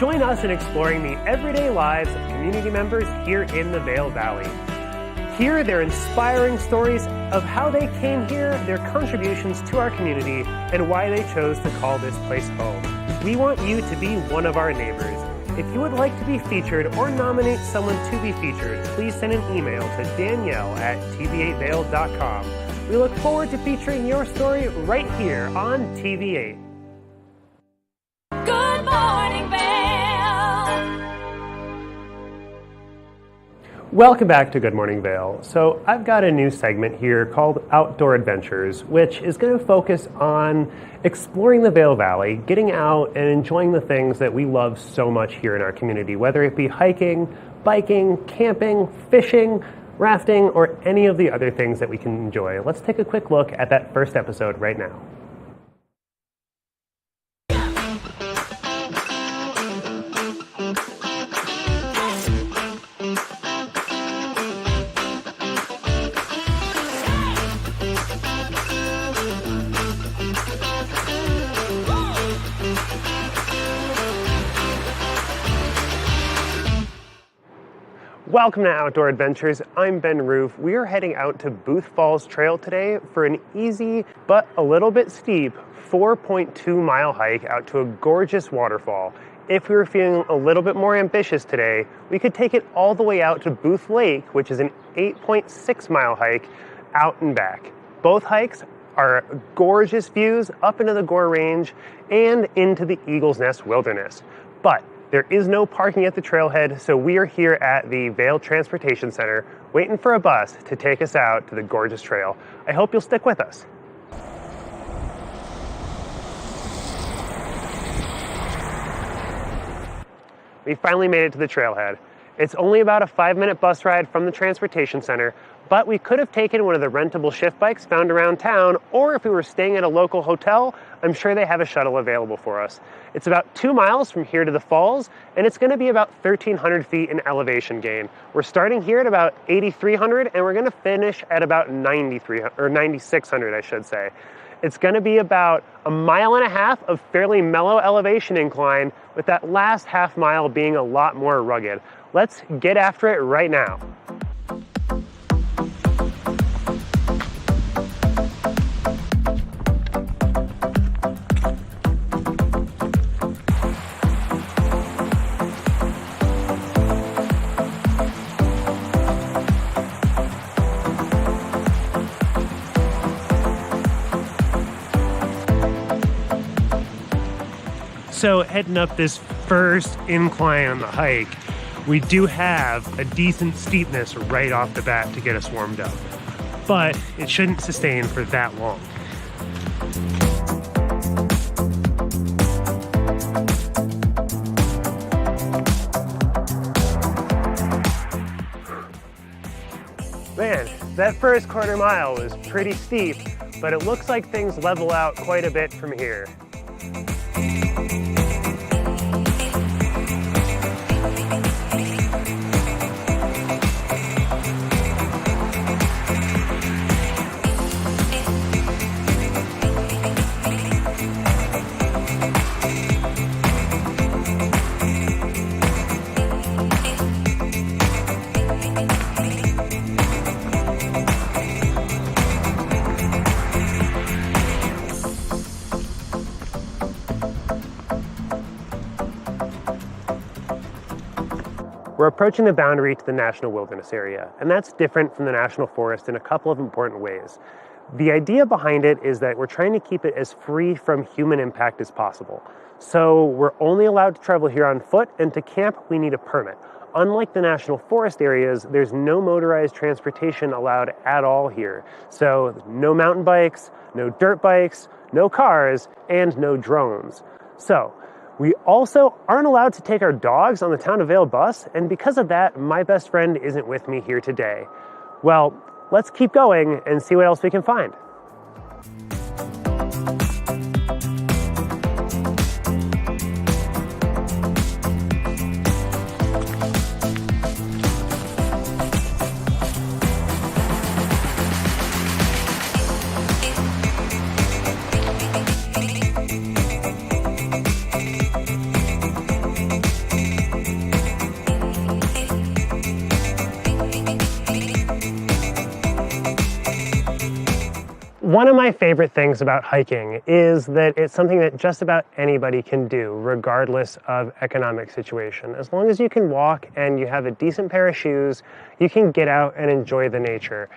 Join us in exploring the everyday lives of community members here in the Vail Valley. Hear their inspiring stories of how they came here, their contributions to our community, and why they chose to call this place home. We want you to be one of our neighbors. If you would like to be featured or nominate someone to be featured, please send an email to Danielle@tv8vail.com. We look forward to featuring your story right here on TV8. Good morning, Vail. Welcome back to Good Morning Vail. So I've got a new segment here called Outdoor Adventures, which is going to focus on exploring the Vail Valley, getting out and enjoying the things that we love so much here in our community, whether it be hiking, biking, camping, fishing, rafting, or any of the other things that we can enjoy. Let's take a quick look at that first episode right now. Welcome to Outdoor Adventures. I'm Ben Roof. We are heading out to Booth Falls Trail today for an easy but a little bit steep 4.2 mile hike out to a gorgeous waterfall. If we were feeling a little bit more ambitious today, we could take it all the way out to Booth Lake, which is an 8.6 mile hike out and back. Both hikes are gorgeous views up into the Gore Range and into the Eagle's Nest Wilderness. But there is no parking at the trailhead, so we are here at the Vail Transportation Center waiting for a bus to take us out to the gorgeous trail. I hope you'll stick with us. We finally made it to the trailhead. It's only about a 5-minute bus ride from the transportation center, but we could have taken one of the rentable shift bikes found around town, or if we were staying at a local hotel, I'm sure they have a shuttle available for us. It's about 2 miles from here to the falls, and it's going to be about 1,300 feet in elevation gain. We're starting here at about 8,300, and we're going to finish at about 9,600, I should say. It's going to be about a mile and a half of fairly mellow elevation incline, with that last half mile being a lot more rugged. Let's get after it right now. So heading up this first incline on the hike, we do have a decent steepness right off the bat to get us warmed up, but it shouldn't sustain for that long. Man, that first quarter mile was pretty steep, but it looks like things level out quite a bit from here. We're approaching the boundary to the National Wilderness Area, and that's different from the National Forest in a couple of important ways. The idea behind it is that we're trying to keep it as free from human impact as possible. So we're only allowed to travel here on foot, and to camp we need a permit. Unlike the National Forest areas, there's no motorized transportation allowed at all here. So no mountain bikes, no dirt bikes, no cars, and no drones. So we also aren't allowed to take our dogs on the Town of Vail bus, and because of that, my best friend isn't with me here today. Well, let's keep going and see what else we can find. One of my favorite things about hiking is that it's something that just about anybody can do, regardless of economic situation. As long as you can walk and you have a decent pair of shoes, you can get out and enjoy the nature.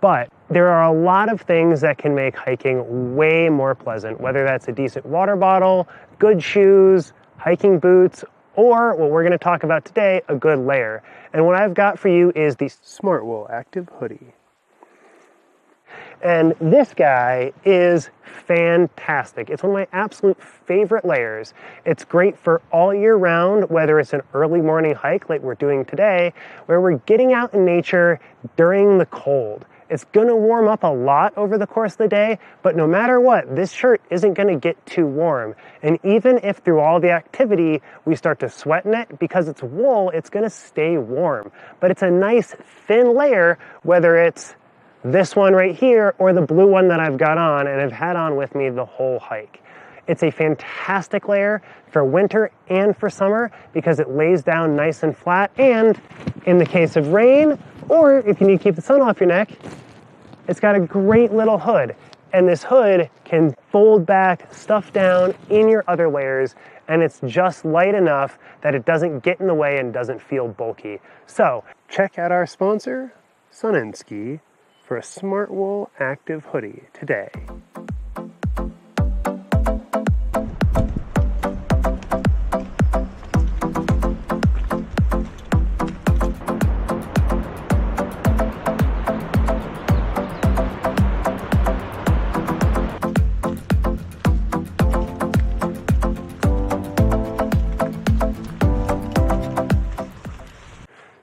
But there are a lot of things that can make hiking way more pleasant, whether that's a decent water bottle, good shoes, hiking boots, or what we're going to talk about today, a good layer. And what I've got for you is the Smartwool Active Hoodie. And this guy is fantastic. It's one of my absolute favorite layers. It's great for all year round, whether it's an early morning hike like we're doing today, where we're getting out in nature during the cold. It's gonna warm up a lot over the course of the day, but no matter what, this shirt isn't gonna get too warm. And even if through all the activity we start to sweat in it, because it's wool, it's gonna stay warm. But it's a nice thin layer, whether it's this one right here or the blue one that I've got on and have had on with me the whole hike. It's a fantastic layer for winter and for summer because it lays down nice and flat, and in the case of rain, or if you need to keep the sun off your neck, it's got a great little hood. And this hood can fold back, stuff down in your other layers, and it's just light enough that it doesn't get in the way and doesn't feel bulky. So check out our sponsor, Sun & Ski, for a Smartwool Active Hoodie today.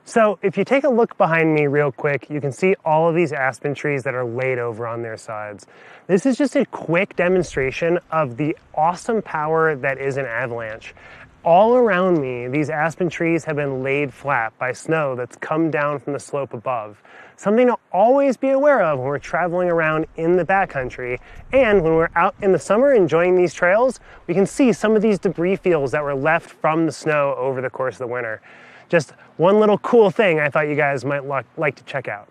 So if you take a look behind me real quick, you can see all of these aspen trees that are laid over on their sides. This is just a quick demonstration of the awesome power that is an avalanche. All around me, these aspen trees have been laid flat by snow that's come down from the slope above. Something to always be aware of when we're traveling around in the backcountry. And when we're out in the summer enjoying these trails, we can see some of these debris fields that were left from the snow over the course of the winter. Just one little cool thing I thought you guys might like to check out.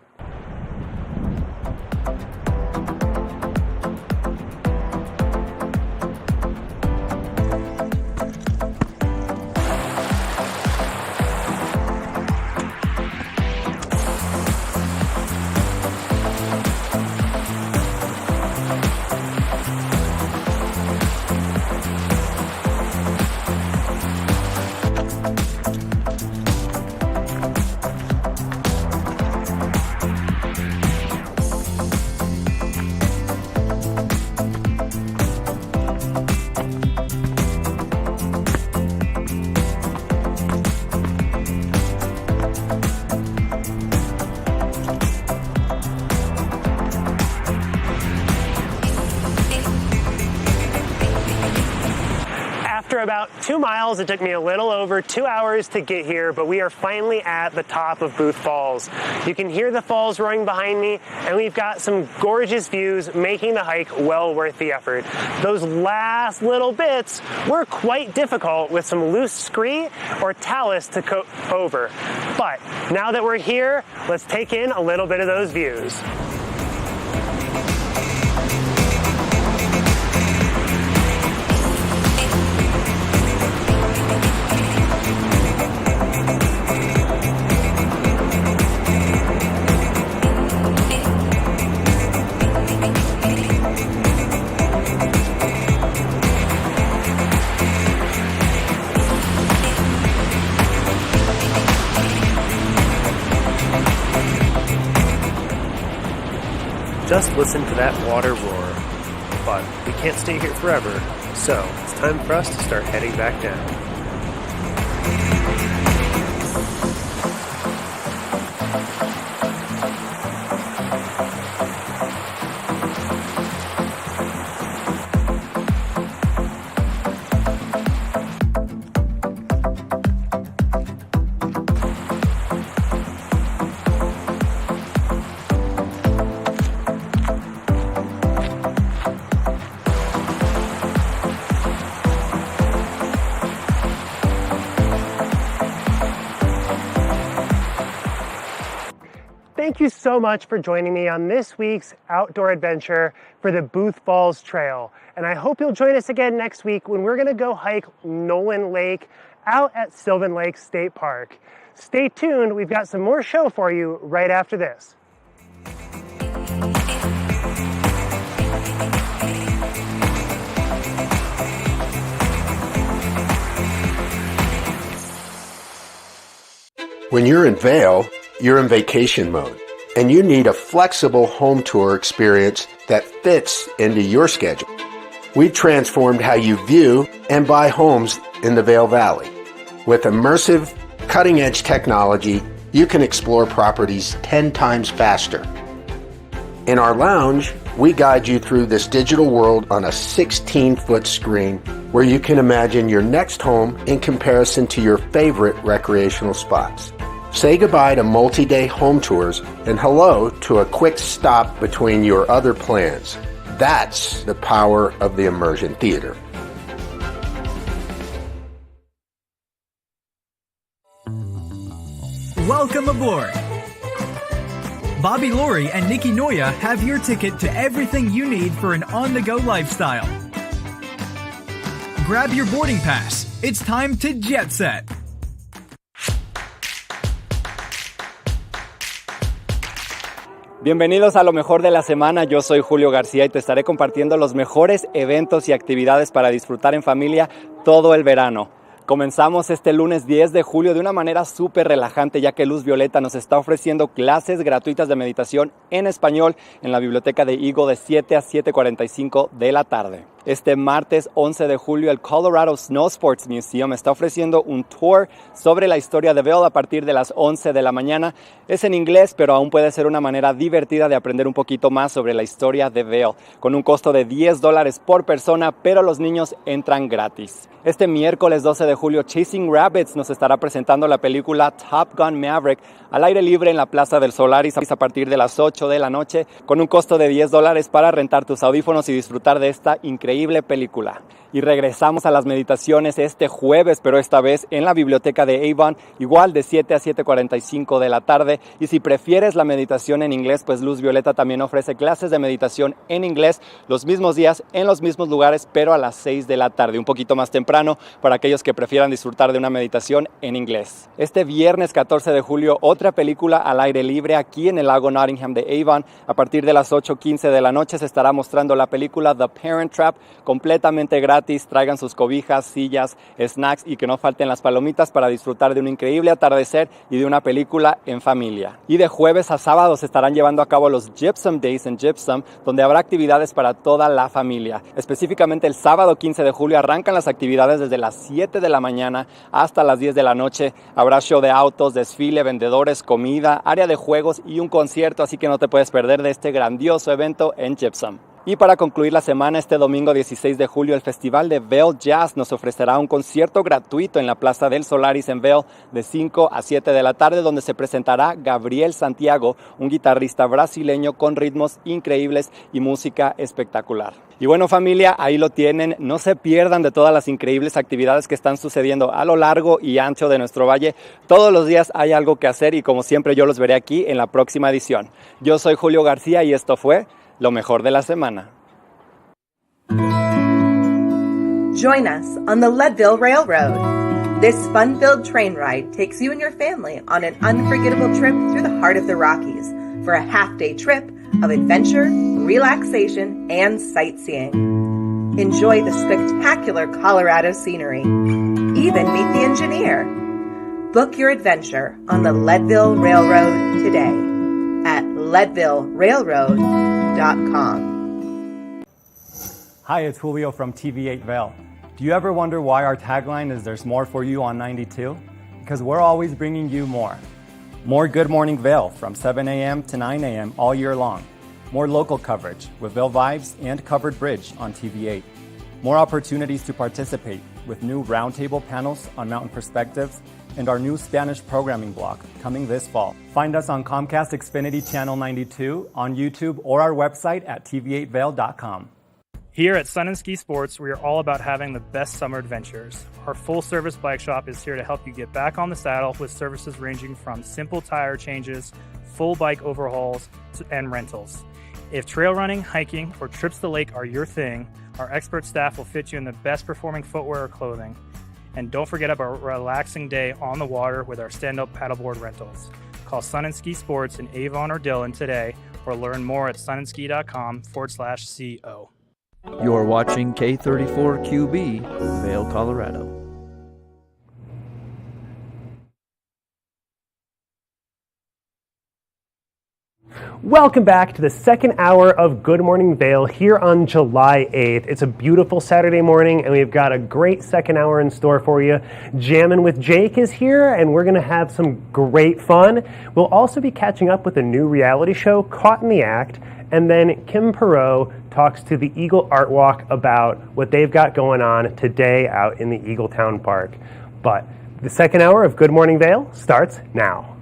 After about 2 miles, it took me a little over 2 hours to get here, but we are finally at the top of Booth Falls. You can hear the falls roaring behind me, and we've got some gorgeous views, making the hike well worth the effort. Those last little bits were quite difficult with some loose scree or talus to coat over. But now that we're here, let's take in a little bit of those views. Just listen to that water roar. But we can't stay here forever, so it's time for us to start heading back down. thank you so much for joining me on this week's outdoor adventure for the Booth Falls Trail. And I hope you'll join us again next week when we're gonna go hike Nolan Lake out at Sylvan Lake State Park. Stay tuned, we've got some more show for you right after this. When you're in Vail, you're in vacation mode, and you need a flexible home tour experience that fits into your schedule. We've transformed how you view and buy homes in the Vail Valley. With immersive, cutting-edge technology, you can explore properties 10 times faster. In our lounge, we guide you through this digital world on a 16-foot screen where you can imagine your next home in comparison to your favorite recreational spots. Say goodbye to multi-day home tours and hello to a quick stop between your other plans. That's the power of the Immersion Theater. Welcome aboard! Bobby Laurie and Nikki Noya have your ticket to everything you need for an on-the-go lifestyle. Grab your boarding pass. It's time to jet set. Bienvenidos a lo mejor de la semana, yo soy Julio García y te estaré compartiendo los mejores eventos y actividades para disfrutar en familia todo el verano. Comenzamos este lunes 10 de julio de una manera súper relajante, ya que Luz Violeta nos está ofreciendo clases gratuitas de meditación en español en la biblioteca de Eagle de 7 a 7:45 de la tarde. Este martes 11 de julio, el Colorado Snow Sports Museum está ofreciendo un tour sobre la historia de Vail a partir de las 11 de la mañana. Es en inglés, pero aún puede ser una manera divertida de aprender un poquito más sobre la historia de Vail, con un costo de $10 por persona, pero los niños entran gratis. Este miércoles 12 de julio, Chasing Rabbits nos estará presentando la película Top Gun Maverick al aire libre en la Plaza del Solaris a partir de las 8 de la noche, con un costo de $10 para rentar tus audífonos y disfrutar de esta increíble película. Y regresamos a las meditaciones este jueves, pero esta vez en la biblioteca de Avon, igual de 7 a 7:45 de la tarde. Y si prefieres la meditación en inglés, pues Luz Violeta también ofrece clases de meditación en inglés los mismos días, en los mismos lugares, pero a las 6 de la tarde, un poquito más temprano para aquellos que prefieran disfrutar de una meditación en inglés. Este viernes 14 de julio, otra película al aire libre aquí en el lago Nottingham de Avon. A partir de las 8:15 de la noche se estará mostrando la película The Parent Trap, completamente gratis. Traigan sus cobijas, sillas, snacks y que no falten las palomitas para disfrutar de un increíble atardecer y de una película en familia. Y de jueves a sábado se estarán llevando a cabo los Gypsum Days en Gypsum, donde habrá actividades para toda la familia. Específicamente el sábado 15 de julio arrancan las actividades desde las 7 de la mañana hasta las 10 de la noche. Habrá show de autos, desfile, vendedores, comida, área de juegos y un concierto, así que no te puedes perder de este grandioso evento en Gypsum. Y para concluir la semana, este domingo 16 de julio, el Festival de Vail Jazz nos ofrecerá un concierto gratuito en la Plaza del Solaris en Vail de 5 a 7 de la tarde, donde se presentará Gabriel Santiago, un guitarrista brasileño con ritmos increíbles y música espectacular. Y bueno, familia, ahí lo tienen. No se pierdan de todas las increíbles actividades que están sucediendo a lo largo y ancho de nuestro valle. Todos los días hay algo que hacer y como siempre yo los veré aquí en la próxima edición. Yo soy Julio García y esto fue Lo Mejor de la Semana. Join us on the Leadville Railroad. This fun-filled train ride takes you and your family on an unforgettable trip through the heart of the Rockies for a half-day trip of adventure, relaxation, and sightseeing. Enjoy the spectacular Colorado scenery. Even meet the engineer. Book your adventure on the Leadville Railroad today at leadvillerailroad.com. Hi, it's Julio from TV8 Vail. Do you ever wonder why our tagline is "There's more for you on 92"? Because we're always bringing you more. More Good Morning Vail from 7 a.m. to 9 a.m. all year long. More local coverage with Vail Vibes and Covered Bridge on TV8. More opportunities to participate with new roundtable panels on mountain perspectives and our new Spanish programming block coming this fall. Find us on Comcast Xfinity Channel 92, on YouTube, or our website at tv8vail.com. Here at Sun and Ski Sports, we are all about having the best summer adventures. Our full-service bike shop is here to help you get back on the saddle with services ranging from simple tire changes, full bike overhauls, and rentals. If trail running, hiking, or trips to the lake are your thing, our expert staff will fit you in the best performing footwear or clothing. And don't forget about a relaxing day on the water with our stand-up paddleboard rentals. Call Sun and Ski Sports in Avon or Dillon today, or learn more at sunandski.com/CO. You're watching K34QB, Vail, Colorado. Welcome back to the second hour of Good Morning Vail here on July 8th. It's a beautiful Saturday morning, and we've got a great second hour in store for you. Jammin with Jake is here, and we're going to have some great fun. We'll also be catching up with a new reality show, Caught in the Act, and then Kim Perot talks to the Eagle Art Walk about what they've got going on today out in the Eagletown Park. But the second hour of Good Morning Vail starts now.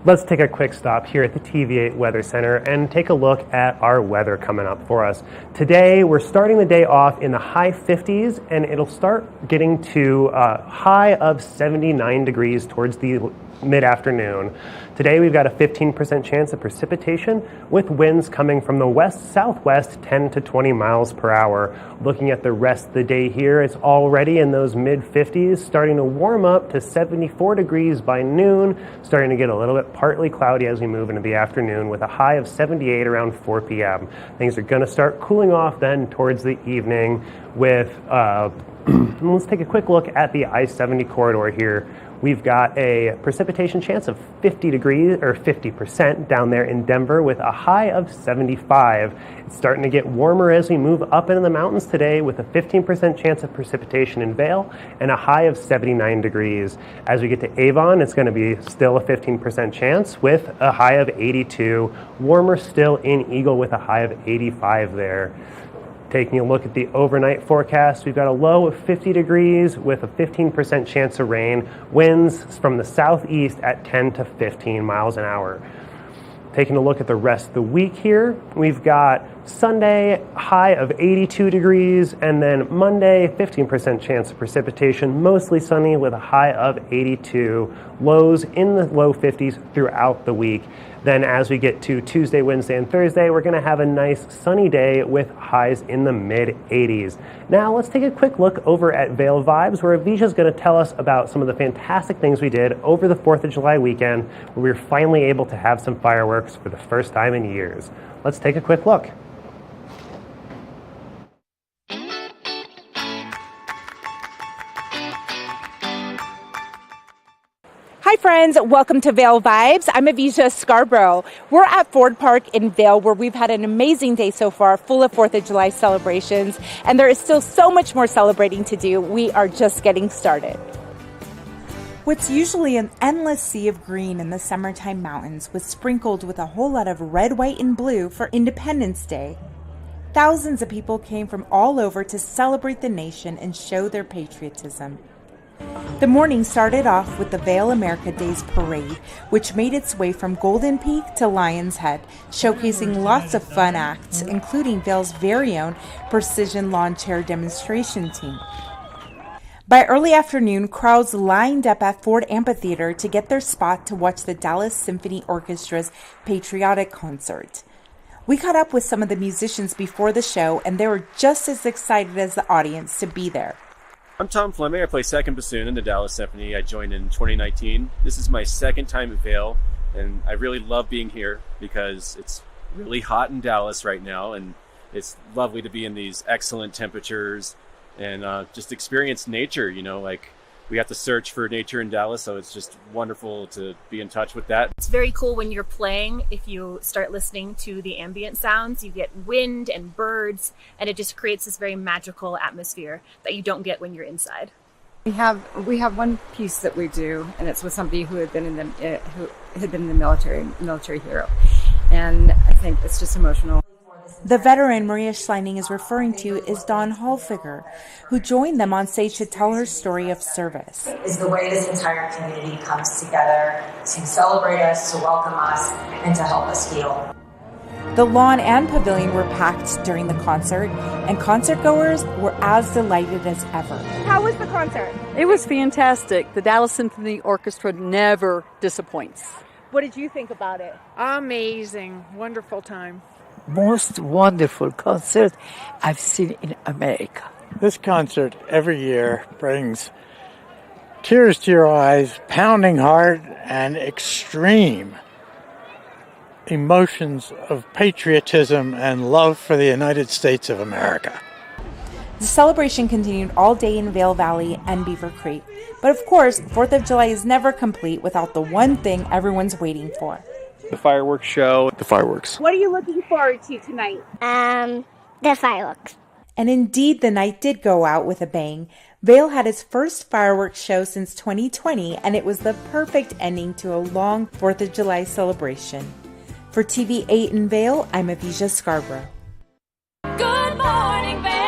Let's take a quick stop here at the TV8 Weather Center and take a look at our weather coming up for us. Today, we're starting the day off in the high 50s, and it'll start getting to a high of 79 degrees towards the mid-afternoon. Today, we've got a 15% chance of precipitation with winds coming from the west-southwest 10 to 20 miles per hour. Looking at the rest of the day here, it's already in those mid-50s, starting to warm up to 74 degrees by noon, starting to get a little bit partly cloudy as we move into the afternoon with a high of 78 around 4 p.m. Things are going to start cooling off then towards the evening with, let's take a quick look at the I-70 corridor here. We've got a precipitation chance of 50 degrees or 50% down there in Denver with a high of 75. It's starting to get warmer as we move up into the mountains today with a 15% chance of precipitation in Vail and a high of 79 degrees. As we get to Avon, it's going to be still a 15% chance with a high of 82. Warmer still in Eagle with a high of 85 there. Taking a look at the overnight forecast, we've got a low of 50 degrees with a 15% chance of rain, winds from the southeast at 10 to 15 miles an hour. Taking a look at the rest of the week here, we've got Sunday, high of 82 degrees, and then Monday, 15% chance of precipitation, mostly sunny with a high of 82, lows in the low 50s throughout the week. Then as we get to Tuesday, Wednesday, and Thursday, we're going to have a nice sunny day with highs in the mid-80s. Now let's take a quick look over at Vail Vibes, where Avisha's going to tell us about some of the fantastic things we did over the 4th of July weekend, where we were finally able to have some fireworks for the first time in years. Let's take a quick look. Hi friends, welcome to Vail Vibes. I'm Avisha Scarborough. We're at Ford Park in Vail, where we've had an amazing day so far, full of 4th of July celebrations, and there is still so much more celebrating to do. We are just getting started. What's usually an endless sea of green in the summertime mountains was sprinkled with a whole lot of red, white, and blue for Independence Day. Thousands of people came from all over to celebrate the nation and show their patriotism. The morning started off with the Vail America Days Parade, which made its way from Golden Peak to Lion's Head, showcasing lots of fun acts, including Vail's very own Precision Lawn Chair demonstration team. By early afternoon, crowds lined up at Ford Amphitheater to get their spot to watch the Dallas Symphony Orchestra's patriotic concert. We caught up with some of the musicians before the show, and they were just as excited as the audience to be there. I'm Tom Fleming. I play second bassoon in the Dallas Symphony. I joined in 2019. This is my second time at Vail, and I really love being here because it's really hot in Dallas right now, and It's lovely to be in these excellent temperatures and just experience nature. Like we have to search for nature in Dallas, so it's just wonderful to be in touch with that. It's very cool when you're playing. If you start listening to the ambient sounds, you get wind and birds, and it just creates this very magical atmosphere that you don't get when you're inside. We have one piece that we do, and it's with somebody who had been in the military hero, and I think it's just emotional. The veteran Maria Schleining is referring to is Dawn Hallfigger, who joined them on stage to tell her story of service. Is the way this entire community comes together to celebrate us, to welcome us, and to help us heal. The lawn and pavilion were packed during the concert, and concertgoers were as delighted as ever. How was the concert? It was fantastic. The Dallas Symphony Orchestra never disappoints. What did you think about it? Amazing. Wonderful time. Most wonderful concert I've seen in America. This concert every year brings tears to your eyes, pounding heart, and extreme emotions of patriotism and love for the United States of America. The celebration continued all day in Vail Valley and Beaver Creek. But of course, 4th of July is never complete without the one thing everyone's waiting for. The fireworks show. The fireworks. What are you looking forward to tonight? The fireworks. And indeed, the night did go out with a bang. Vail had its first fireworks show since 2020, and it was the perfect ending to a long 4th of July celebration. For TV8 in Vail, I'm Avisha Scarborough. Good morning, Vail.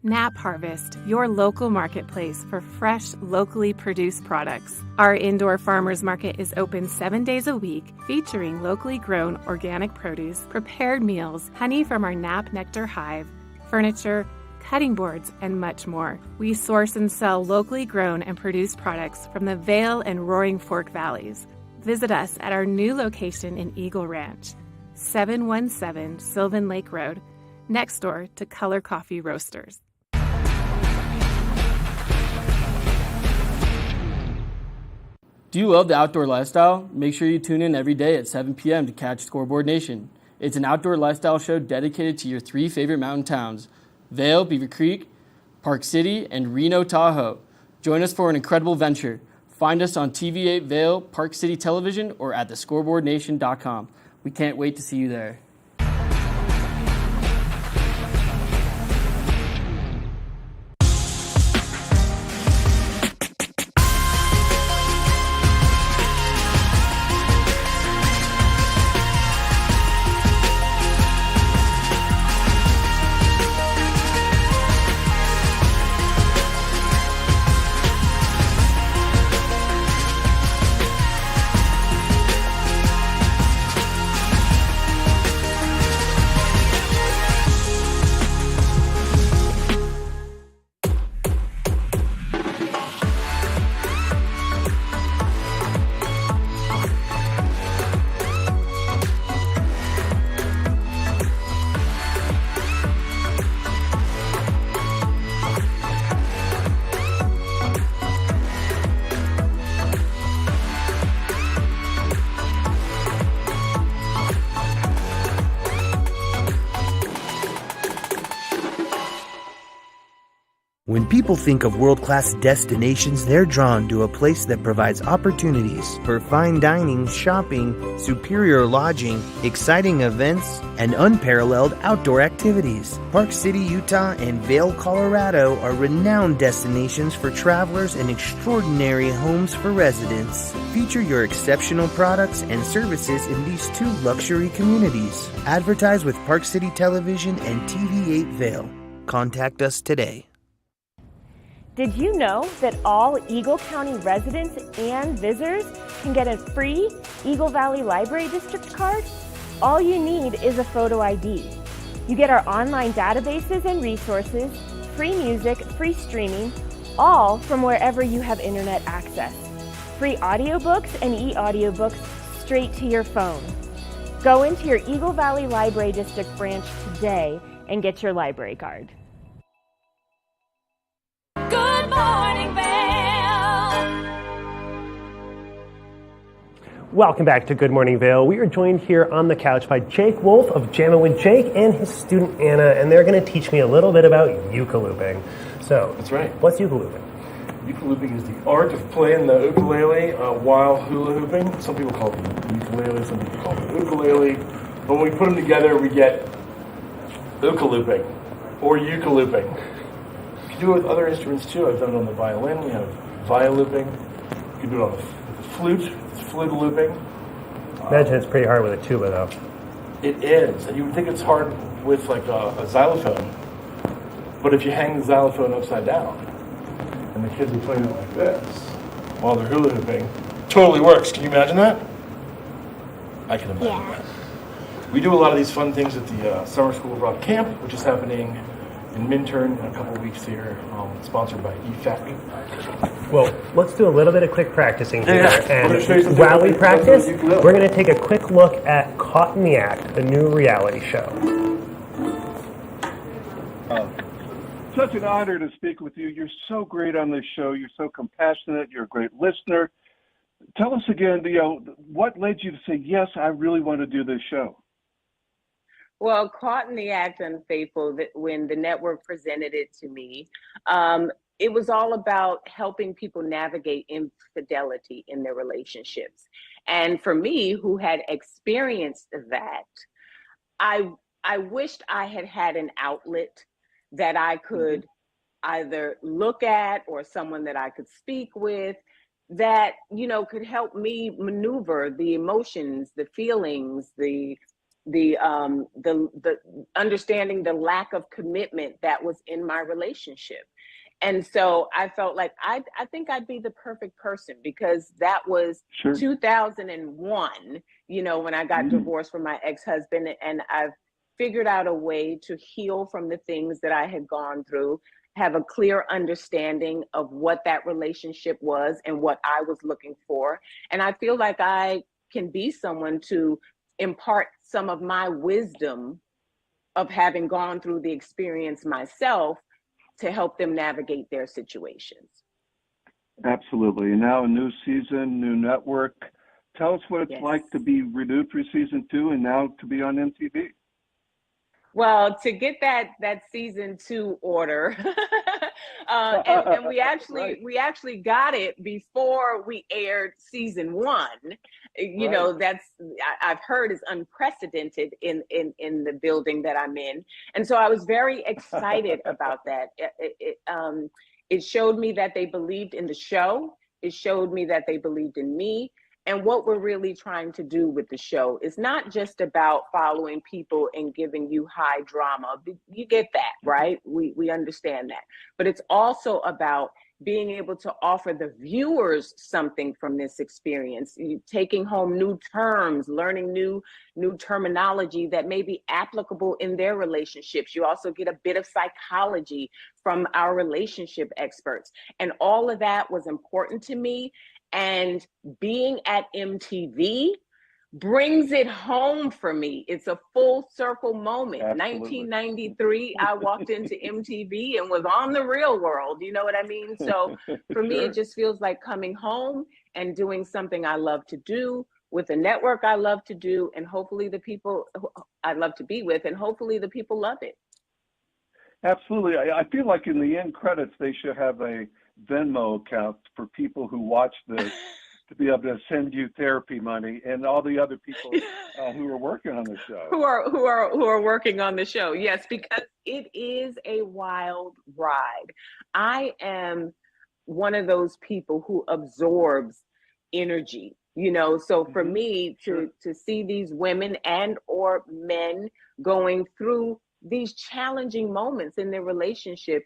Nap Harvest, your local marketplace for fresh, locally produced products. Our indoor farmers market is open 7 days a week, featuring locally grown organic produce, prepared meals, honey from our Nap Nectar hive, furniture, cutting boards, and much more. We source and sell locally grown and produced products from the Vail and Roaring Fork Valleys. Visit us at our new location in Eagle Ranch, 717 Sylvan Lake Road, next door to Color Coffee Roasters. Do you love the outdoor lifestyle? Make sure you tune in every day at 7 p.m. to catch Scoreboard Nation. It's an outdoor lifestyle show dedicated to your 3 favorite mountain towns, Vail, Beaver Creek, Park City, and Reno, Tahoe. Join us for an incredible venture. Find us on TV8 Vail, Park City Television, or at thescoreboardnation.com. We can't wait to see you there. When people think of world-class destinations, they're drawn to a place that provides opportunities for fine dining, shopping, superior lodging, exciting events, and unparalleled outdoor activities. Park City, Utah, and Vail, Colorado are renowned destinations for travelers and extraordinary homes for residents. Feature your exceptional products and services in these 2 luxury communities. Advertise with Park City Television and TV8 Vail. Contact us today. Did you know that all Eagle County residents and visitors can get a free Eagle Valley Library District card? All you need is a photo ID. You get our online databases and resources, free music, free streaming, all from wherever you have internet access. Free audiobooks and e-audiobooks straight to your phone. Go into your Eagle Valley Library District branch today and get your library card. Good morning, Vail. Welcome back to Good Morning Vail. We are joined here on the couch by Jake Wolf of Jammin with Jake and his student Anna, and they're going to teach me a little bit about ukuluping. So, that's right. What's ukuluping? Ukuluping is the art of playing the ukulele while hula hooping. Some people call it the ukulele, some people call it the ukulele. But when we put them together, we get ukuluping or ukuluping. You can do it with other instruments too. I've done it on the violin. We have violuping. You can do it on the flute. It's flute looping. Imagine it's pretty hard with a tuba, though. It is, and you would think it's hard with like a xylophone, but if you hang the xylophone upside down, and the kids are playing it like this while they're hula hooping, totally works. Can you imagine that? I can imagine that. We do a lot of these fun things at the Summer School of Rock Camp, which is happening in Minturn in a couple of weeks here, sponsored by EFAC. Well, let's do a little bit of quick practicing here. Yeah. And while we practice, we're going to take a quick look at Caught in the Act, a new reality show. Such an honor to speak with you. You're so great on this show. You're so compassionate. You're a great listener. Tell us again, what led you to say, yes, I really want to do this show? Well, Caught in the Act Unfaithful, when the network presented it to me, it was all about helping people navigate infidelity in their relationships. And for me, who had experienced that, I wished I had had an outlet that I could either look at or someone that I could speak with that, could help me maneuver the emotions, the feelings, the understanding the lack of commitment that was in my relationship. And so I felt like I think I'd be the perfect person, because that was 2001, when I got divorced from my ex-husband, and I've figured out a way to heal from the things that I had gone through, have a clear understanding of what that relationship was and what I was looking for. And I feel like I can be someone to impart some of my wisdom of having gone through the experience myself to help them navigate their situations. Absolutely. And now a new season, new network. Tell us what it's like to be renewed for season 2 and now to be on MTV. Well, to get that season 2 order, and we actually got it before we aired season 1. I've heard is unprecedented in the building that I'm in, and so I was very excited about that. It showed me that they believed in the show. It showed me that they believed in me. And what we're really trying to do with the show is not just about following people and giving you high drama. You get that, right? We understand that. But it's also about being able to offer the viewers something from this experience, taking home new terms, learning new terminology that may be applicable in their relationships. You also get a bit of psychology from our relationship experts. And all of that was important to me. And being at MTV brings it home for me. It's a full circle moment. Absolutely. 1993, I walked into MTV and was on The Real World. You know what I mean? So for me, it just feels like coming home and doing something I love to do with a network I love to do, and hopefully the people I love to be with, and hopefully the people love it. Absolutely. I feel like in the end credits, they should have a Venmo account for people who watch this to be able to send you therapy money, and all the other people who are working on the show. Who are working on the show. Yes, because it is a wild ride. I am one of those people who absorbs energy, so for me to see these women and or men going through these challenging moments in their relationship,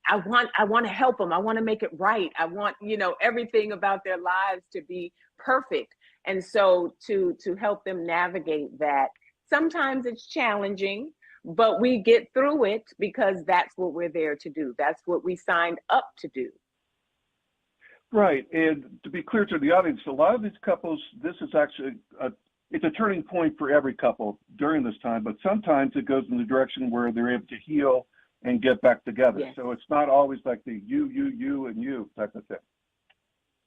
I want to help them. I want to make it right. I want, everything about their lives to be perfect. And so to help them navigate that, sometimes it's challenging, but we get through it because that's what we're there to do. That's what we signed up to do. Right. And to be clear to the audience, a lot of these couples, this is actually it's a turning point for every couple during this time, but sometimes it goes in the direction where they're able to heal and get back together. Yes. So it's not always like the you, and you type of thing.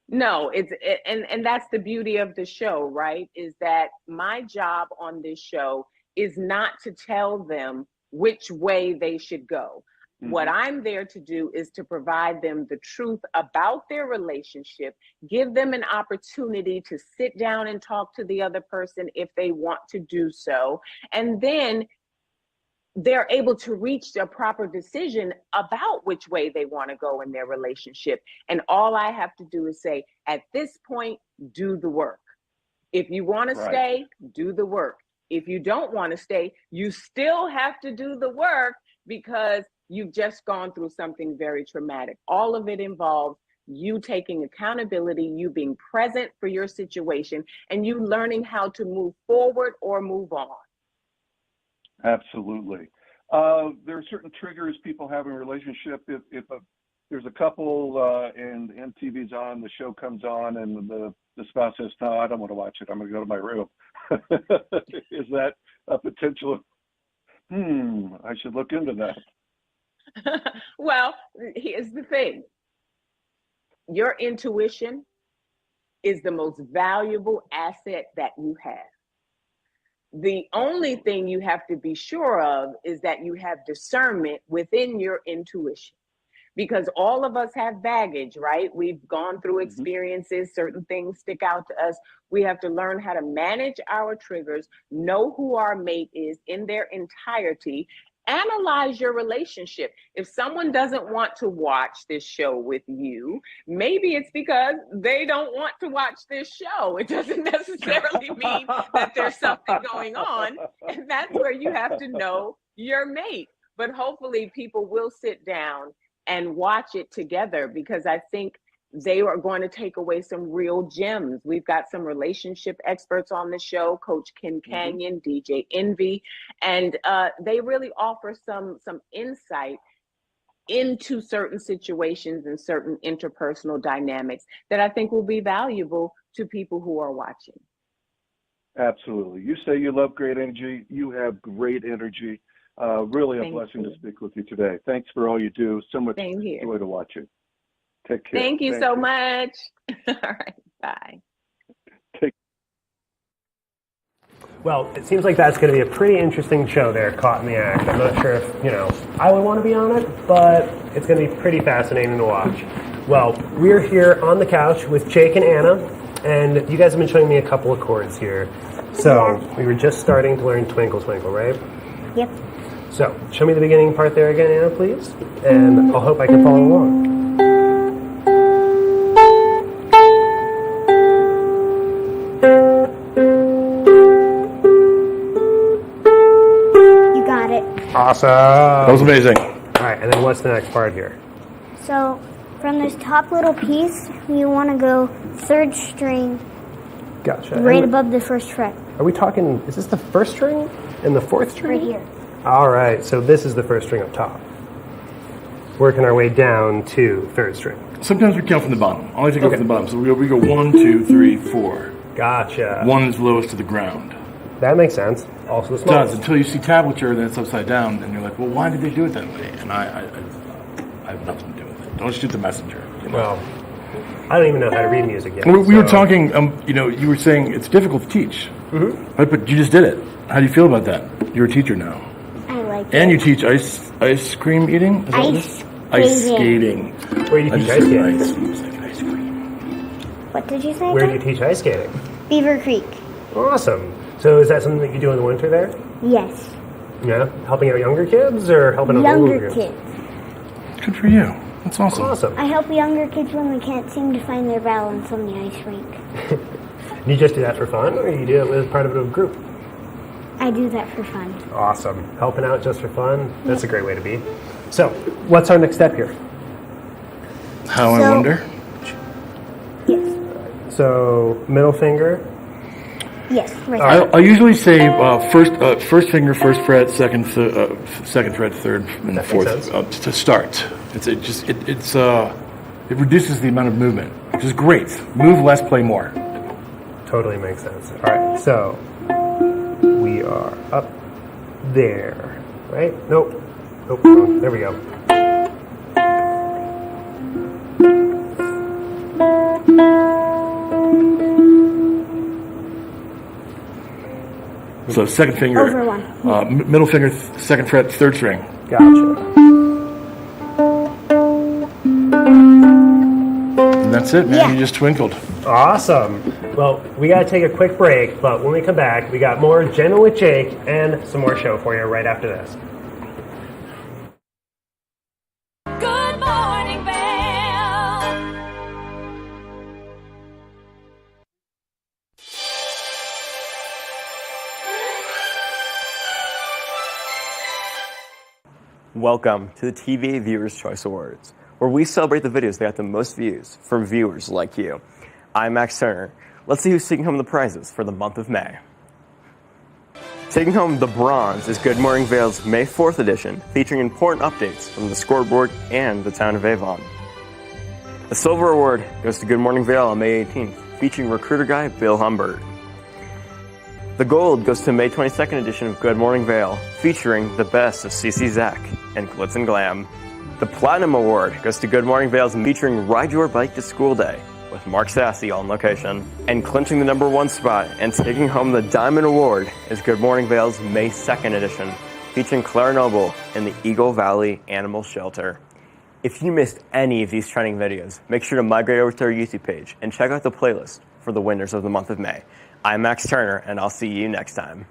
No, and that's the beauty of the show, right? Is that my job on this show is not to tell them which way they should go. What I'm there to do is to provide them the truth about their relationship, give them an opportunity to sit down and talk to the other person if they want to do so, and then they're able to reach a proper decision about which way they want to go in their relationship. And all I have to do is say, at this point, do the work. If you want to stay, do the work. If you don't want to stay, you still have to do the work because you've just gone through something very traumatic. All of it involves you taking accountability, you being present for your situation, and you learning how to move forward or move on. Absolutely. There are certain triggers people have in a relationship. If there's a couple and MTV's on, the show comes on, and the spouse says, "No, I don't want to watch it. I'm going to go to my room." Is that a potential? I should look into that. Well, here's the thing. Your intuition is the most valuable asset that you have. The only thing you have to be sure of is that you have discernment within your intuition, because all of us have baggage, right? We've gone through experiences, certain things stick out to us. We have to learn how to manage our triggers, know who our mate is in their entirety, analyze your relationship. If someone doesn't want to watch this show with you, maybe it's because they don't want to watch this show. It doesn't necessarily mean that there's something going on. And that's where you have to know your mate. But hopefully people will sit down and watch it together, because I think they are going to take away some real gems. We've got some relationship experts on the show, Coach Ken Canyon, DJ Envy, and they really offer some insight into certain situations and certain interpersonal dynamics that I think will be valuable to people who are watching. Absolutely. You say you love great energy. You have great energy. Really a blessing to speak with you today. Thanks for all you do. So much joy to watch you. Take care. Thank you so much. All right. Bye. Well, it seems like that's going to be a pretty interesting show there, Caught in the Act. I'm not sure if, I would want to be on it, but it's going to be pretty fascinating to watch. Well, we're here on the couch with Jake and Anna, and you guys have been showing me a couple of chords here. So we were just starting to learn Twinkle Twinkle, right? Yep. So show me the beginning part there again, Anna, please. And I'll hope I can follow along. Awesome. That was amazing. All right, and then what's the next part here? So from this top little piece, you want to go third string. Gotcha. Right above the first fret. Are we talking, is this the first string and the fourth string? Right here. All right, so this is the first string up top. Working our way down to third string. Sometimes we count from the bottom. I like to go from the bottom. So we go 1, 2, 3, 4. Gotcha. 1 is lowest to the ground. That makes sense. Also the It smallest. does, until you see tablature, then it's upside down, and you're like, well, why did they do it that way? And I have nothing to do with it. Don't shoot the messenger. You know? Well, I don't even know how to read music yet. We were talking, you were saying it's difficult to teach. Right, but you just did it. How do you feel about that? You're a teacher now. I like And it. you teach ice cream eating? Is that what it is? Ice skating. Where do you teach ice skating? Seems like ice cream. What did you say? Where do you teach ice skating? Beaver Creek. Awesome. So is that something that you do in the winter there? Yes. Yeah? Helping out younger kids or helping out older Younger kids. Good for you. That's awesome. Awesome. I help younger kids when they can't seem to find their balance on the ice rink. You just do that for fun, or you do it as part of a group? I do that for fun. Awesome. Helping out just for fun. That's a great way to be. So, what's our next step here? I wonder. Yes. So, middle finger. Yes, right. I usually say first finger, first fret, second fret, third, and fourth to start. It reduces the amount of movement, which is great. Move less, play more. Totally makes sense. All right, so we are up there, right? Nope. Nope, wrong. There we go. So second finger, Over one. middle finger, second fret, third string. Gotcha. And that's it, man. Yeah. You just twinkled. Awesome. Well, we got to take a quick break, but when we come back, we got more Jammin' with Jake and some more show for you right after this. Good morning, Vail. Welcome to the TV Viewers' Choice Awards, where we celebrate the videos that got the most views from viewers like you. I'm Max Turner. Let's see who's taking home the prizes for the month of May. Taking home the bronze is Good Morning Vail's May 4th edition, featuring important updates from the scoreboard and the town of Avon. The silver award goes to Good Morning Vail on May 18th, featuring recruiter guy Bill Humbert. The gold goes to May 22nd edition of Good Morning Vail, featuring the best of CC Zach and Glitz and Glam. The Platinum Award goes to Good Morning Vail's featuring Ride Your Bike to School Day with Mark Sassy on location. And clinching the number one spot and taking home the Diamond Award is Good Morning Vail's May 2nd edition, featuring Claire Noble in the Eagle Valley Animal Shelter. If you missed any of these trending videos, make sure to migrate over to our YouTube page and check out the playlist for the winners of the month of May. I'm Max Turner, and I'll see you next time.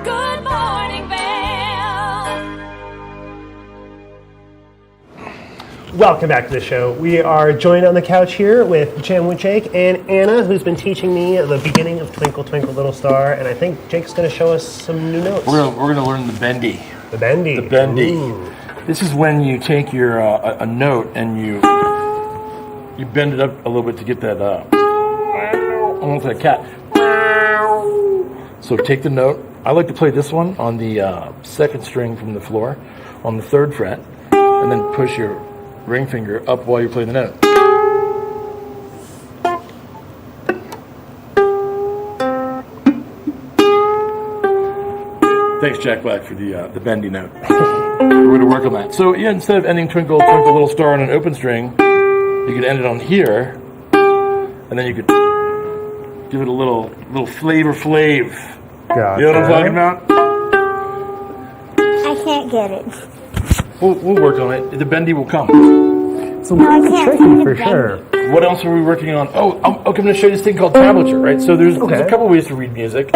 Good morning, Vail. Welcome back to the show. We are joined on the couch here with Jammin' with Jake and Anna, who's been teaching me the beginning of Twinkle Twinkle Little Star, and I think Jake's going to show us some new notes. We're gonna learn the bendy. The bendy. The bendy. Ooh. This is when you take your a note and you bend it up a little bit to get that almost like a cat. So take the note. I like to play this one on the second string from the floor, on the third fret, and then push your ring finger up while you're playing the note. Thanks, Jack Black, for the bendy note. We're going to work on that. So yeah, instead of ending Twinkle, Twinkle, Little Star on an open string, you could end it on here, and then you could give it a little flavor flav. Gotcha. You know what I'm talking about? I can't get it. We'll work on it. The bendy will come. It's a little tricky for sure. What else are we working on? Oh, I'm going to show you this thing called tablature, right? So there's a couple ways to read music.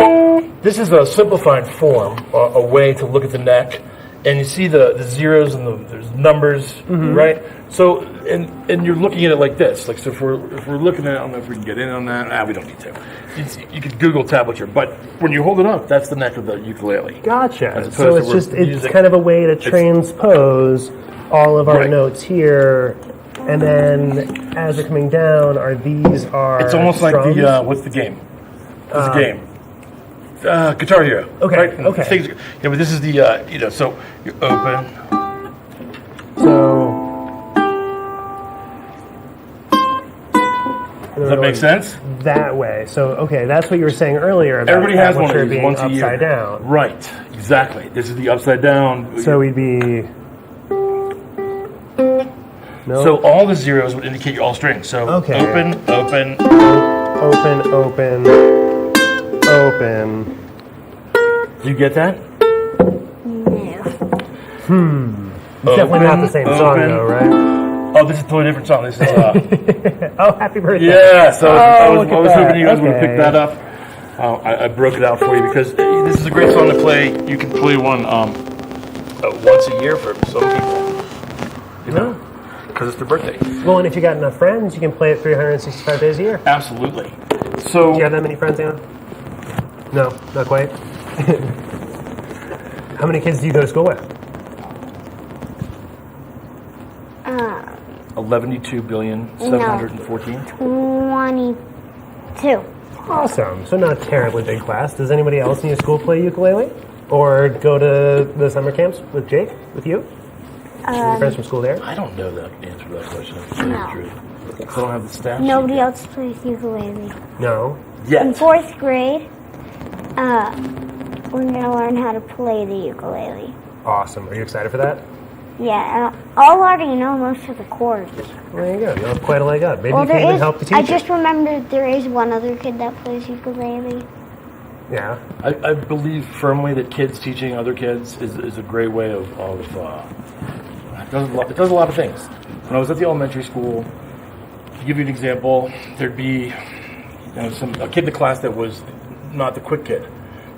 This is a simplified form, a way to look at the neck, and you see the zeros and there's numbers, right? So and you're looking at it like this. Like so, if we're looking at it, I don't know if we can get in on that. We don't need to. You could Google tablature, but when you hold it up, that's the neck of the ukulele. Gotcha. So it's kind of a way to transpose all of our notes here. And then, as they're coming down, these are It's almost strums? like the what's the game? What's the game? Guitar Hero. Okay. Right? Okay. Yeah, but this is the so you open. So Does that make sense? That way. So, okay, that's what you were saying earlier about Everybody has one of these being once a year. upside down. Right, exactly. This is the upside down. So we'd be... No. So all the zeros would indicate your all strings. So Okay. open, open, Open, open, open. Do you get that? It's definitely not the same song, though, right? Oh, this is a totally different song. This is Oh, happy birthday. yeah. So I was look at hoping you guys would have Okay. picked that up. I broke it out for you because this is a great song to play. You can play one once a year for some people. You know, because it's their birthday. Well, and if you got enough friends, you can play it 365 days a year. Absolutely. So, do you have that many friends, Anna? No, not quite. How many kids do you go to school with? 11,2,714. 22. Awesome. So not a terribly big class. Does anybody else in your school play ukulele? Or go to the summer camps with Jake, with you? Your friends from school there? I don't know the answer to that question. No. I don't have the staff. Nobody else plays ukulele. No. In 4th grade, we're going to learn how to play the ukulele. Awesome. Are you excited for that? Yeah, I'll already know most of the chords. Well, there you go. You have quite a leg up. Maybe Well, you can there even is- help the teacher. I just remembered there is one other kid that plays ukulele. Yeah. I believe firmly that kids teaching other kids is a great way of it does a lot of things. When I was at the elementary school, to give you an example, there'd be a kid in the class that was not the quick kid,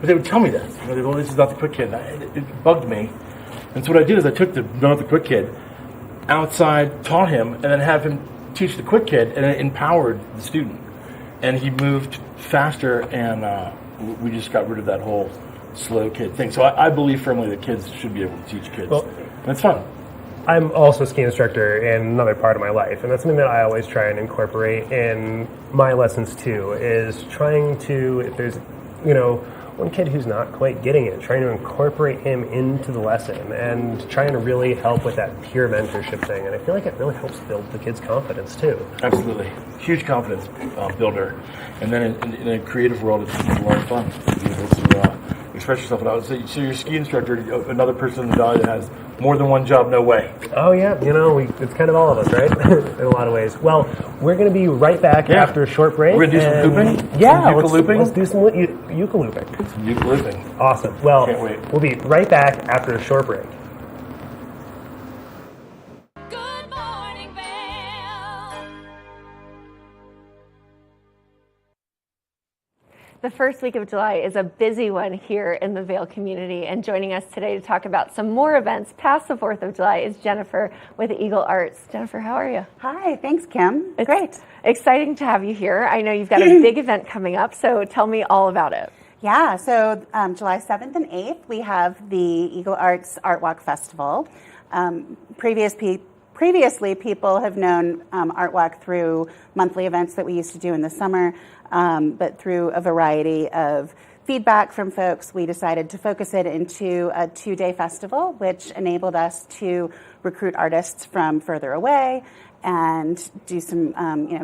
but they would tell me that. They'd go, "Well, this is not the quick kid." It bugged me, and so what I did is I took the not the quick kid outside, taught him, and then have him teach the quick kid, and it empowered the student, and he moved faster, and we just got rid of that whole slow kid thing. So I believe firmly that kids should be able to teach kids. Well, and it's fun. I'm also a ski instructor in another part of my life, and that's something that I always try and incorporate in my lessons too, is trying to, if there's, one kid who's not quite getting it, trying to incorporate him into the lesson and trying to really help with that peer mentorship thing. And I feel like it really helps build the kid's confidence too. Absolutely. Huge confidence builder. And then in a creative world, it's a lot of fun to be able to express yourself. And I would say, so you're a ski instructor, another person in the valley that has more than one job, no way. Oh yeah, it's kind of all of us, right? In a lot of ways. Well, we're going to be right back after a short break. We're going to do some looping? Yeah, some uke-looping? let's do some uke-looping. Some uke-looping. Awesome. Well, can't wait. We'll be right back after a short break. The first week of July is a busy one here in the Vail community, and joining us today to talk about some more events past the 4th of July is Jennifer with Eagle Arts. Jennifer, how are you? Hi, thanks, Kim. It's great. Exciting to have you here. I know you've got a big event coming up, so tell me all about it. Yeah, so July 7th and 8th, we have the Eagle Arts Art Walk Festival. Previously, people have known Art Walk through monthly events that we used to do in the summer, but through a variety of feedback from folks, we decided to focus it into a 2-day festival, which enabled us to recruit artists from further away and do some,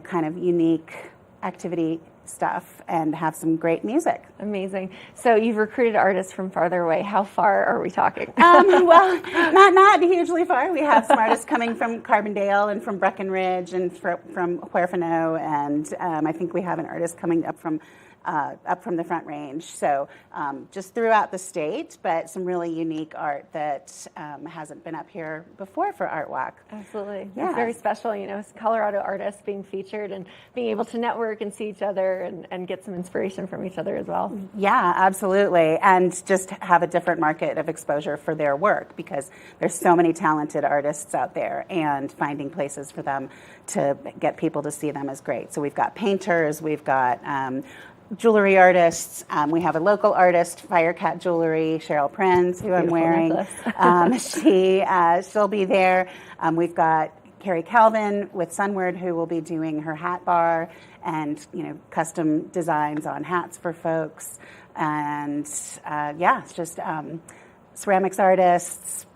kind of unique activity stuff and have some great music. Amazing. So you've recruited artists from farther away. How far are we talking? Well, not hugely far. We have some artists coming from Carbondale and from Breckenridge and from Huerfano, and I think we have an artist coming up from the Front Range. So just throughout the state, but some really unique art that hasn't been up here before for Art Walk. Absolutely. Yeah. It's very special, Colorado artists being featured and being able to network and see each other and get some inspiration from each other as well. Yeah, absolutely. And just have a different market of exposure for their work, because there's so many talented artists out there, and finding places for them to get people to see them is great. So we've got painters, we've got jewelry artists. We have a local artist, Firecat Jewelry, Cheryl Prinz, who I'm wearing. She'll be there. We've got Carrie Calvin with Sunward, who will be doing her hat bar and custom designs on hats for folks. And it's just ceramics artists,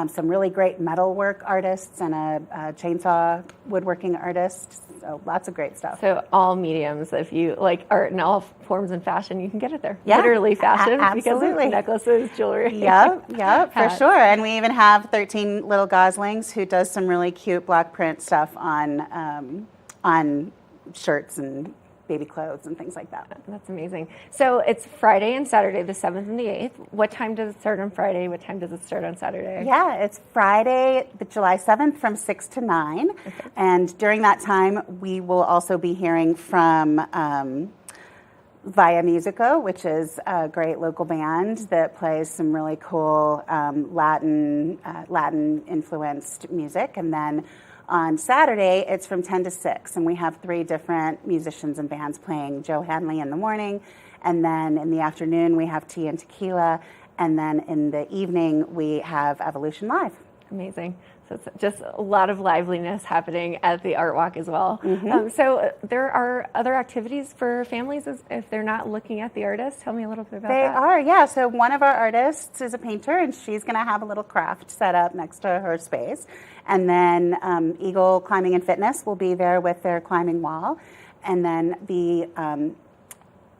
some really great metalwork artists and a chainsaw woodworking artist. So lots of great stuff. So all mediums, if you like art in all forms and fashion, you can get it there. Yeah, Literally fashion absolutely. because of necklaces, jewelry. Yep, for hats. sure. And we even have 13 Little Goslings who does some really cute block print stuff on shirts and baby clothes and things like that. That's amazing. So it's Friday and Saturday, the 7th and the 8th. What time does it start on Friday? What time does it start on Saturday? Yeah, it's Friday, the July 7th from 6 to 9. Okay. And during that time, we will also be hearing from Via Musico, which is a great local band that plays some really cool Latin influenced music. And then on Saturday, it's from 10 to 6, and we have 3 different musicians and bands playing. Joe Hanley in the morning, and then in the afternoon, we have Tea and Tequila, and then in the evening, we have Evolution Live. Amazing. So it's just a lot of liveliness happening at the Art Walk as well. Mm-hmm. So there are other activities for families if they're not looking at the artists. Tell me a little bit about that. They are, yeah. So one of our artists is a painter, and she's going to have a little craft set up next to her space. And then Eagle Climbing and Fitness will be there with their climbing wall. And then the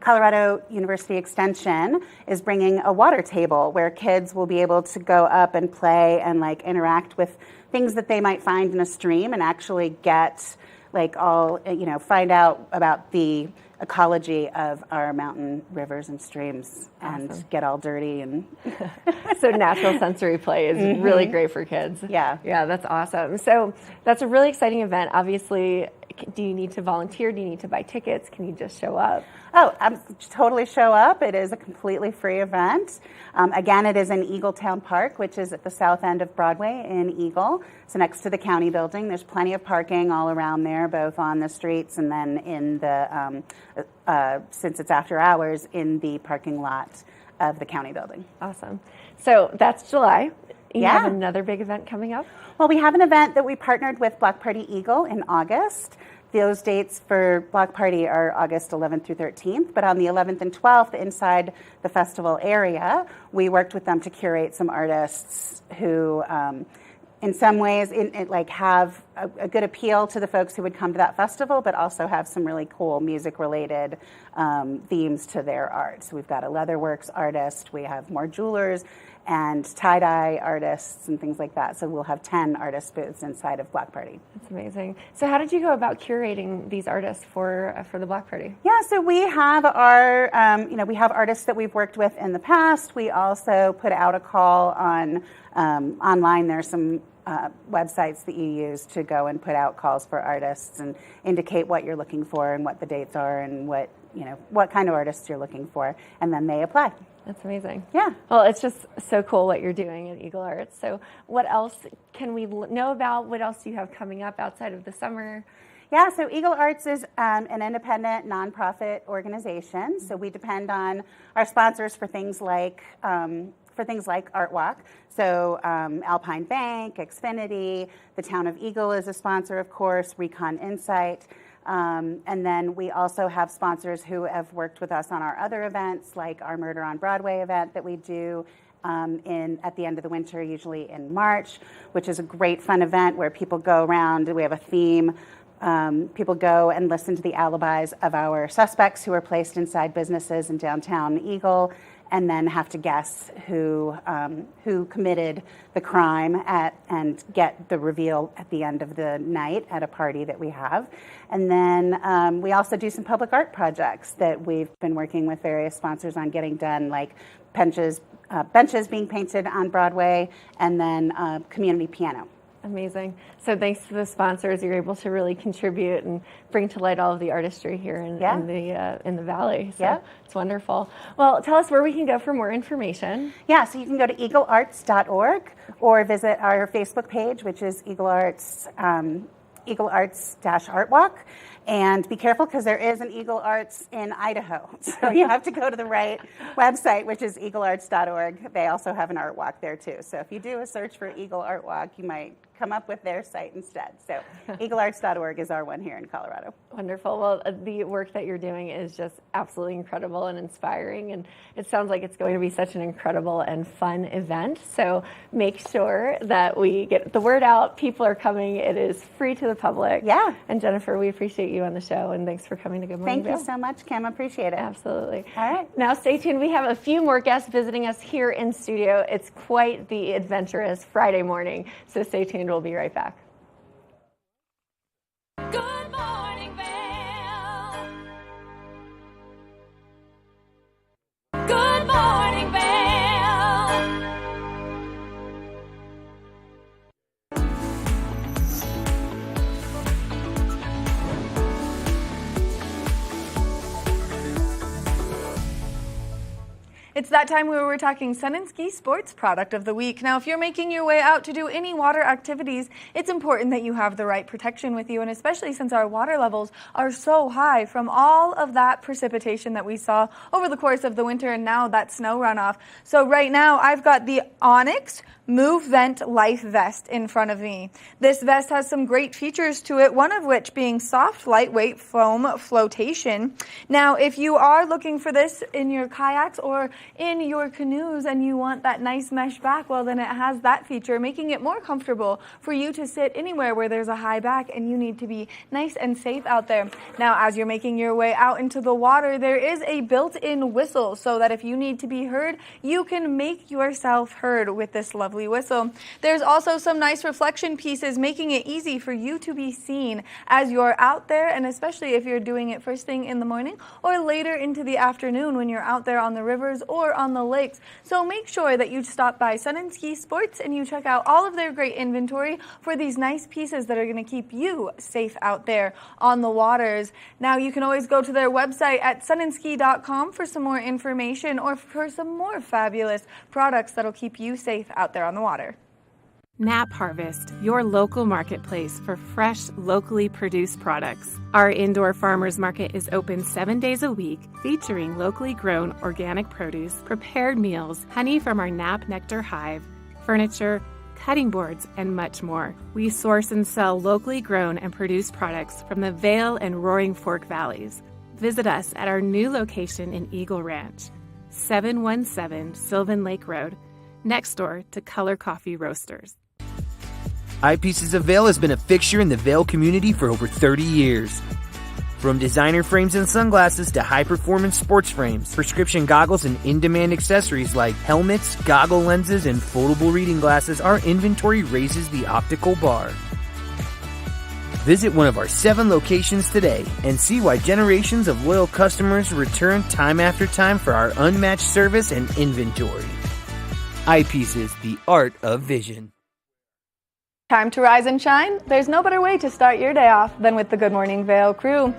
Colorado University Extension is bringing a water table where kids will be able to go up and play and like interact with things that they might find in a stream and actually get like find out about the ecology of our mountain rivers and streams. Awesome. And get all dirty and so natural sensory play is really great for kids. Yeah, that's awesome. So that's a really exciting event. Obviously, do you need to volunteer? Do you need to buy tickets? Can you just show up? Oh, totally show up. It is a completely free event. Again, it is in Eagletown Park, which is at the south end of Broadway in Eagle. So next to the county building. There's plenty of parking all around there, both on the streets and then in the, since it's after hours, in the parking lot of the county building. Awesome. So that's July. You Yeah. have another big event coming up? Well, we have an event that we partnered with Block Party Eagle in August. Those dates for Block Party are August 11th through 13th, but on the 11th and 12th inside the festival area, we worked with them to curate some artists who in some ways have a good appeal to the folks who would come to that festival, but also have some really cool music-related themes to their art. So we've got a leatherworks artist, we have more jewelers, and tie-dye artists and things like that. So we'll have 10 artist booths inside of Block Party. That's amazing. So how did you go about curating these artists for the Block Party? Yeah, so we have our, we have artists that we've worked with in the past. We also put out a call on online. There's some websites that you use to go and put out calls for artists and indicate what you're looking for and what the dates are and what kind of artists you're looking for, and then they apply. That's amazing. Yeah. Well, it's just so cool what you're doing at Eagle Arts. So what else can we know about? What else do you have coming up outside of the summer? Yeah, so Eagle Arts is an independent nonprofit organization. So we depend on our sponsors for things like Art Walk. So Alpine Bank, Xfinity, the Town of Eagle is a sponsor, of course, Recon Insight. And then we also have sponsors who have worked with us on our other events, like our Murder on Broadway event that we do at the end of the winter, usually in March, which is a great fun event where people go around. We have a theme. People go and listen to the alibis of our suspects who are placed inside businesses in downtown Eagle, and then have to guess who committed the crime and get the reveal at the end of the night at a party that we have. And then we also do some public art projects that we've been working with various sponsors on getting done, like benches being painted on Broadway, and then community piano. Amazing. So thanks to the sponsors, you're able to really contribute and bring to light all of the artistry here in the Valley. So it's wonderful. Well, tell us where we can go for more information. Yeah, so you can go to eaglearts.org or visit our Facebook page, which is Eagle Arts Eagle Arts-Art Walk. And be careful because there is an Eagle Arts in Idaho. So you have to go to the right website, which is eaglearts.org. They also have an art walk there too. So if you do a search for Eagle Art Walk, you might come up with their site instead. So eaglearts.org is our one here in Colorado. Wonderful. Well, the work that you're doing is just absolutely incredible and inspiring. And it sounds like it's going to be such an incredible and fun event. So make sure that we get the word out. People are coming. It is free to the public. Yeah. And Jennifer, we appreciate you on the show. And thanks for coming to Good Morning Thank Vail. you so much, Kim. Appreciate it. Absolutely. All right. Now stay tuned. We have a few more guests visiting us here in studio. It's quite the adventurous Friday morning. So stay tuned. We'll be right back. Good morning, Vail. Good morning, Vail. It's that time where we're talking Sun and Ski Sports Product of the Week. Now, if you're making your way out to do any water activities, it's important that you have the right protection with you, and especially since our water levels are so high from all of that precipitation that we saw over the course of the winter and now that snow runoff. So right now, I've got the Onyx Move Vent Life Vest in front of me. This vest has some great features to it, one of which being soft, lightweight foam flotation. Now, if you are looking for this in your kayaks or in your canoes and you want that nice mesh back, well, then it has that feature, making it more comfortable for you to sit anywhere where there's a high back and you need to be nice and safe out there. Now, as you're making your way out into the water, there is a built-in whistle so that if you need to be heard, you can make yourself heard with this lovely whistle. There's also some nice reflection pieces, making it easy for you to be seen as you're out there, and especially if you're doing it first thing in the morning or later into the afternoon when you're out there on the rivers or on the lakes. So make sure that you stop by Sun and Ski Sports and you check out all of their great inventory for these nice pieces that are going to keep you safe out there on the waters. Now, you can always go to their website at sunandski.com for some more information or for some more fabulous products that'll keep you safe out there on the water. Nap Harvest, your local marketplace for fresh, locally produced products. Our indoor farmers market is open 7 days a week, featuring locally grown organic produce, prepared meals, honey from our Nap Nectar hive, furniture, cutting boards, and much more. We source and sell locally grown and produced products from the Vail and Roaring Fork valleys. Visit us at our new location in Eagle Ranch, 717 Sylvan Lake Road, next door to Color Coffee Roasters. Eyepieces of Vail has been a fixture in the Vail community for over 30 years. From designer frames and sunglasses to high-performance sports frames, prescription goggles, and in-demand accessories like helmets, goggle lenses, and foldable reading glasses, our inventory raises the optical bar. Visit one of our 7 locations today and see why generations of loyal customers return time after time for our unmatched service and inventory. Eyepieces, the art of vision. Time to rise and shine? There's no better way to start your day off than with the Good Morning Vail crew.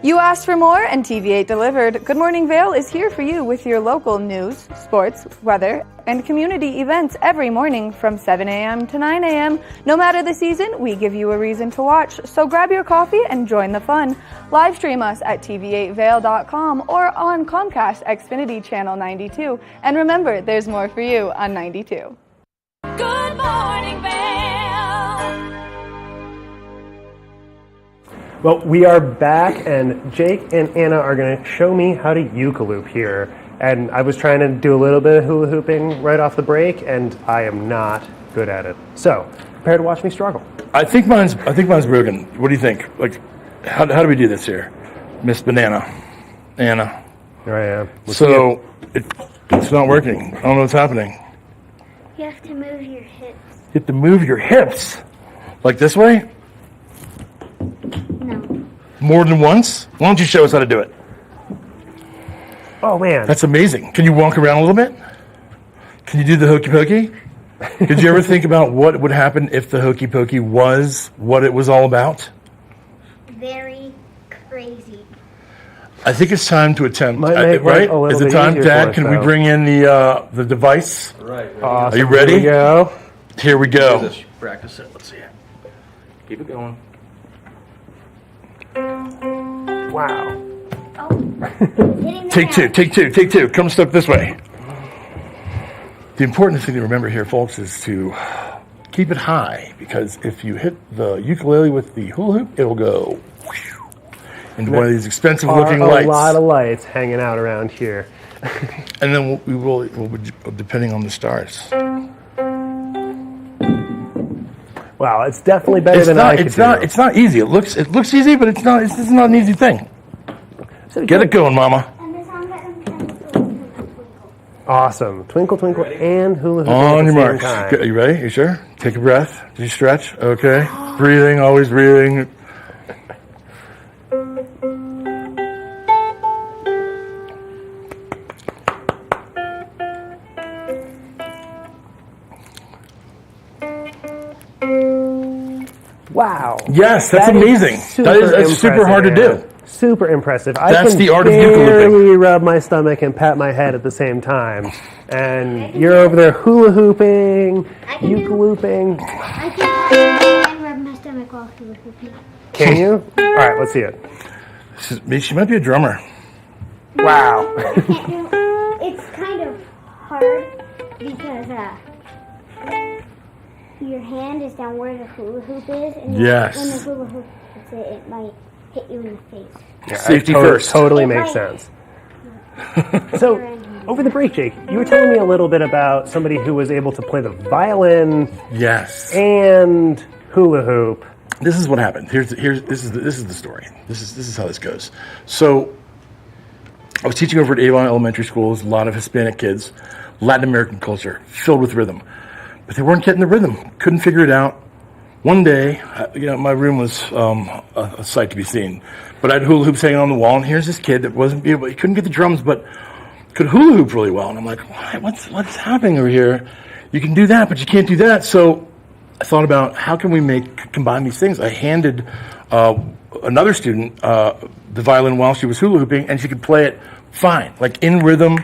You asked for more and TV8 delivered. Good Morning Vail is here for you with your local news, sports, weather, and community events every morning from 7 a.m. to 9 a.m. No matter the season, we give you a reason to watch. So grab your coffee and join the fun. Live stream us at tv8vail.com or on Comcast Xfinity Channel 92. And remember, there's more for you on 92. Good morning, Vail. Well, we are back, and Jake and Anna are going to show me how to uke-a-loop here. And I was trying to do a little bit of hula hooping right off the break, and I am not good at it. So, prepare to watch me struggle. I think mine's broken. What do you think? Like, how do we do this here, Miss Banana, Anna? Here I am. So it's not working. I don't know what's happening. You have to move your hips. You have to move your hips, like this way. No. More than once? Why don't you show us how to do it? Oh, man. That's amazing. Can you walk around a little bit? Can you do the hokey pokey? Did you ever think about what would happen if the hokey pokey was what it was all about? Very crazy. I think it's time to attempt. Right? Is it time, Dad? Can we bring in the device? Right. Are you ready? Here we go. Here we go. Practice it. Let's see. Keep it going. Wow. Take two. Come step this way. The important thing to remember here, folks, is to keep it high, because if you hit the ukulele with the hula hoop, it'll go into one of these expensive-looking lights. A lot of lights hanging out around here. And then we'll be depending on the stars. Wow, it's definitely better than I could do. It's not easy. It looks easy, but it's not. This is not an easy thing. So get it going, Mama. Awesome. Twinkle, twinkle, and hula hoop. On your marks. Are you ready? You sure? Take a breath. Do you stretch? Okay. Breathing, always breathing. Wow. Yes, that's amazing. That's super hard to do. Super impressive. That's the art of ukulele. I can barely rub my stomach and pat my head at the same time. And you're over there hula hooping, ukulele-looping. I can rub my stomach while hula hooping. Can you? All right, let's see it. She might be a drummer. Wow. It's kind of hard because your hand is down where the hula hoop is. And yes. When the hula hoop hits it, it might hit you in the face. Yeah, safety first. Totally makes sense. So, over the break, Jake, you were telling me a little bit about somebody who was able to play the violin. Yes. And hula hoop. This is what happened. This is the story. This is how this goes. So, I was teaching over at Avon Elementary School. There's a lot of Hispanic kids, Latin American culture, filled with rhythm, but they weren't getting the rhythm. Couldn't figure it out. One day, my room was a sight to be seen, but I had hula hoops hanging on the wall, and here's this kid that he couldn't get the drums, but could hula hoop really well. And I'm like, what's happening over here? You can do that, but you can't do that. So I thought about how can we combine these things. I handed another student the violin while she was hula hooping, and she could play it fine, like in rhythm.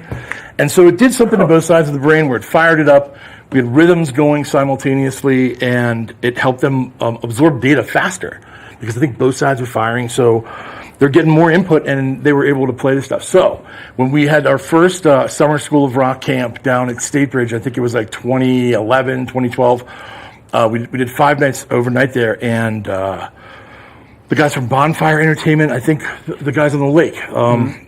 And so it did something to both sides of the brain where it fired it up. We had rhythms going simultaneously, and it helped them absorb data faster because I think both sides were firing. So they're getting more input, and they were able to play this stuff. So when we had our first Summer School of Rock camp down at State Bridge, I think it was like 2011, 2012, we did 5 nights overnight there, and the guys from Bonfire Entertainment, I think the guys on the lake,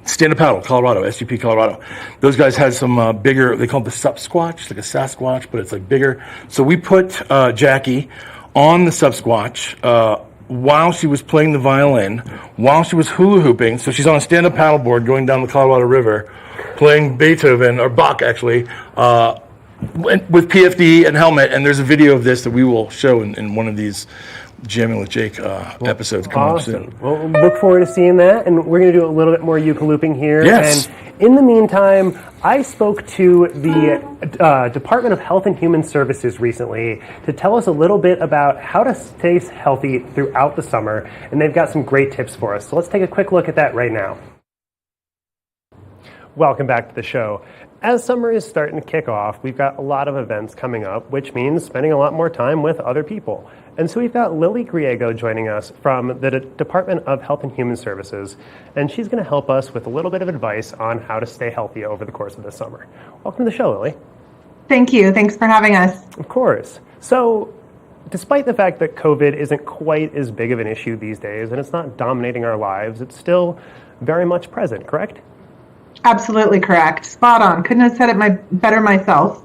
Stand Up Paddle, Colorado, SGP Colorado. Those guys had some bigger, they call it the Sub-Squatch, like a Sasquatch, but it's like bigger. So we put Jackie on the Sub-Squatch while she was playing the violin, while she was hula hooping. So she's on a stand-up paddleboard going down the Colorado River, playing Beethoven, or Bach actually, with PFD and helmet. And there's a video of this that we will show in one of these Jammin with Jake episodes coming up soon. Well, look forward to seeing that, and we're going to do a little bit more ukulele-looping here. Yes. And in the meantime, I spoke to the Department of Health and Human Services recently to tell us a little bit about how to stay healthy throughout the summer, and they've got some great tips for us. So let's take a quick look at that right now. Welcome back to the show. As summer is starting to kick off, we've got a lot of events coming up, which means spending a lot more time with other people. And so we've got Lily Griego joining us from the Department of Health and Human Services, and she's going to help us with a little bit of advice on how to stay healthy over the course of the summer. Welcome to the show, Lily. Thank you. Thanks for having us. Of course. So, despite the fact that COVID isn't quite as big of an issue these days, and it's not dominating our lives, it's still very much present, correct? Absolutely correct. Spot on. Couldn't have said it better myself.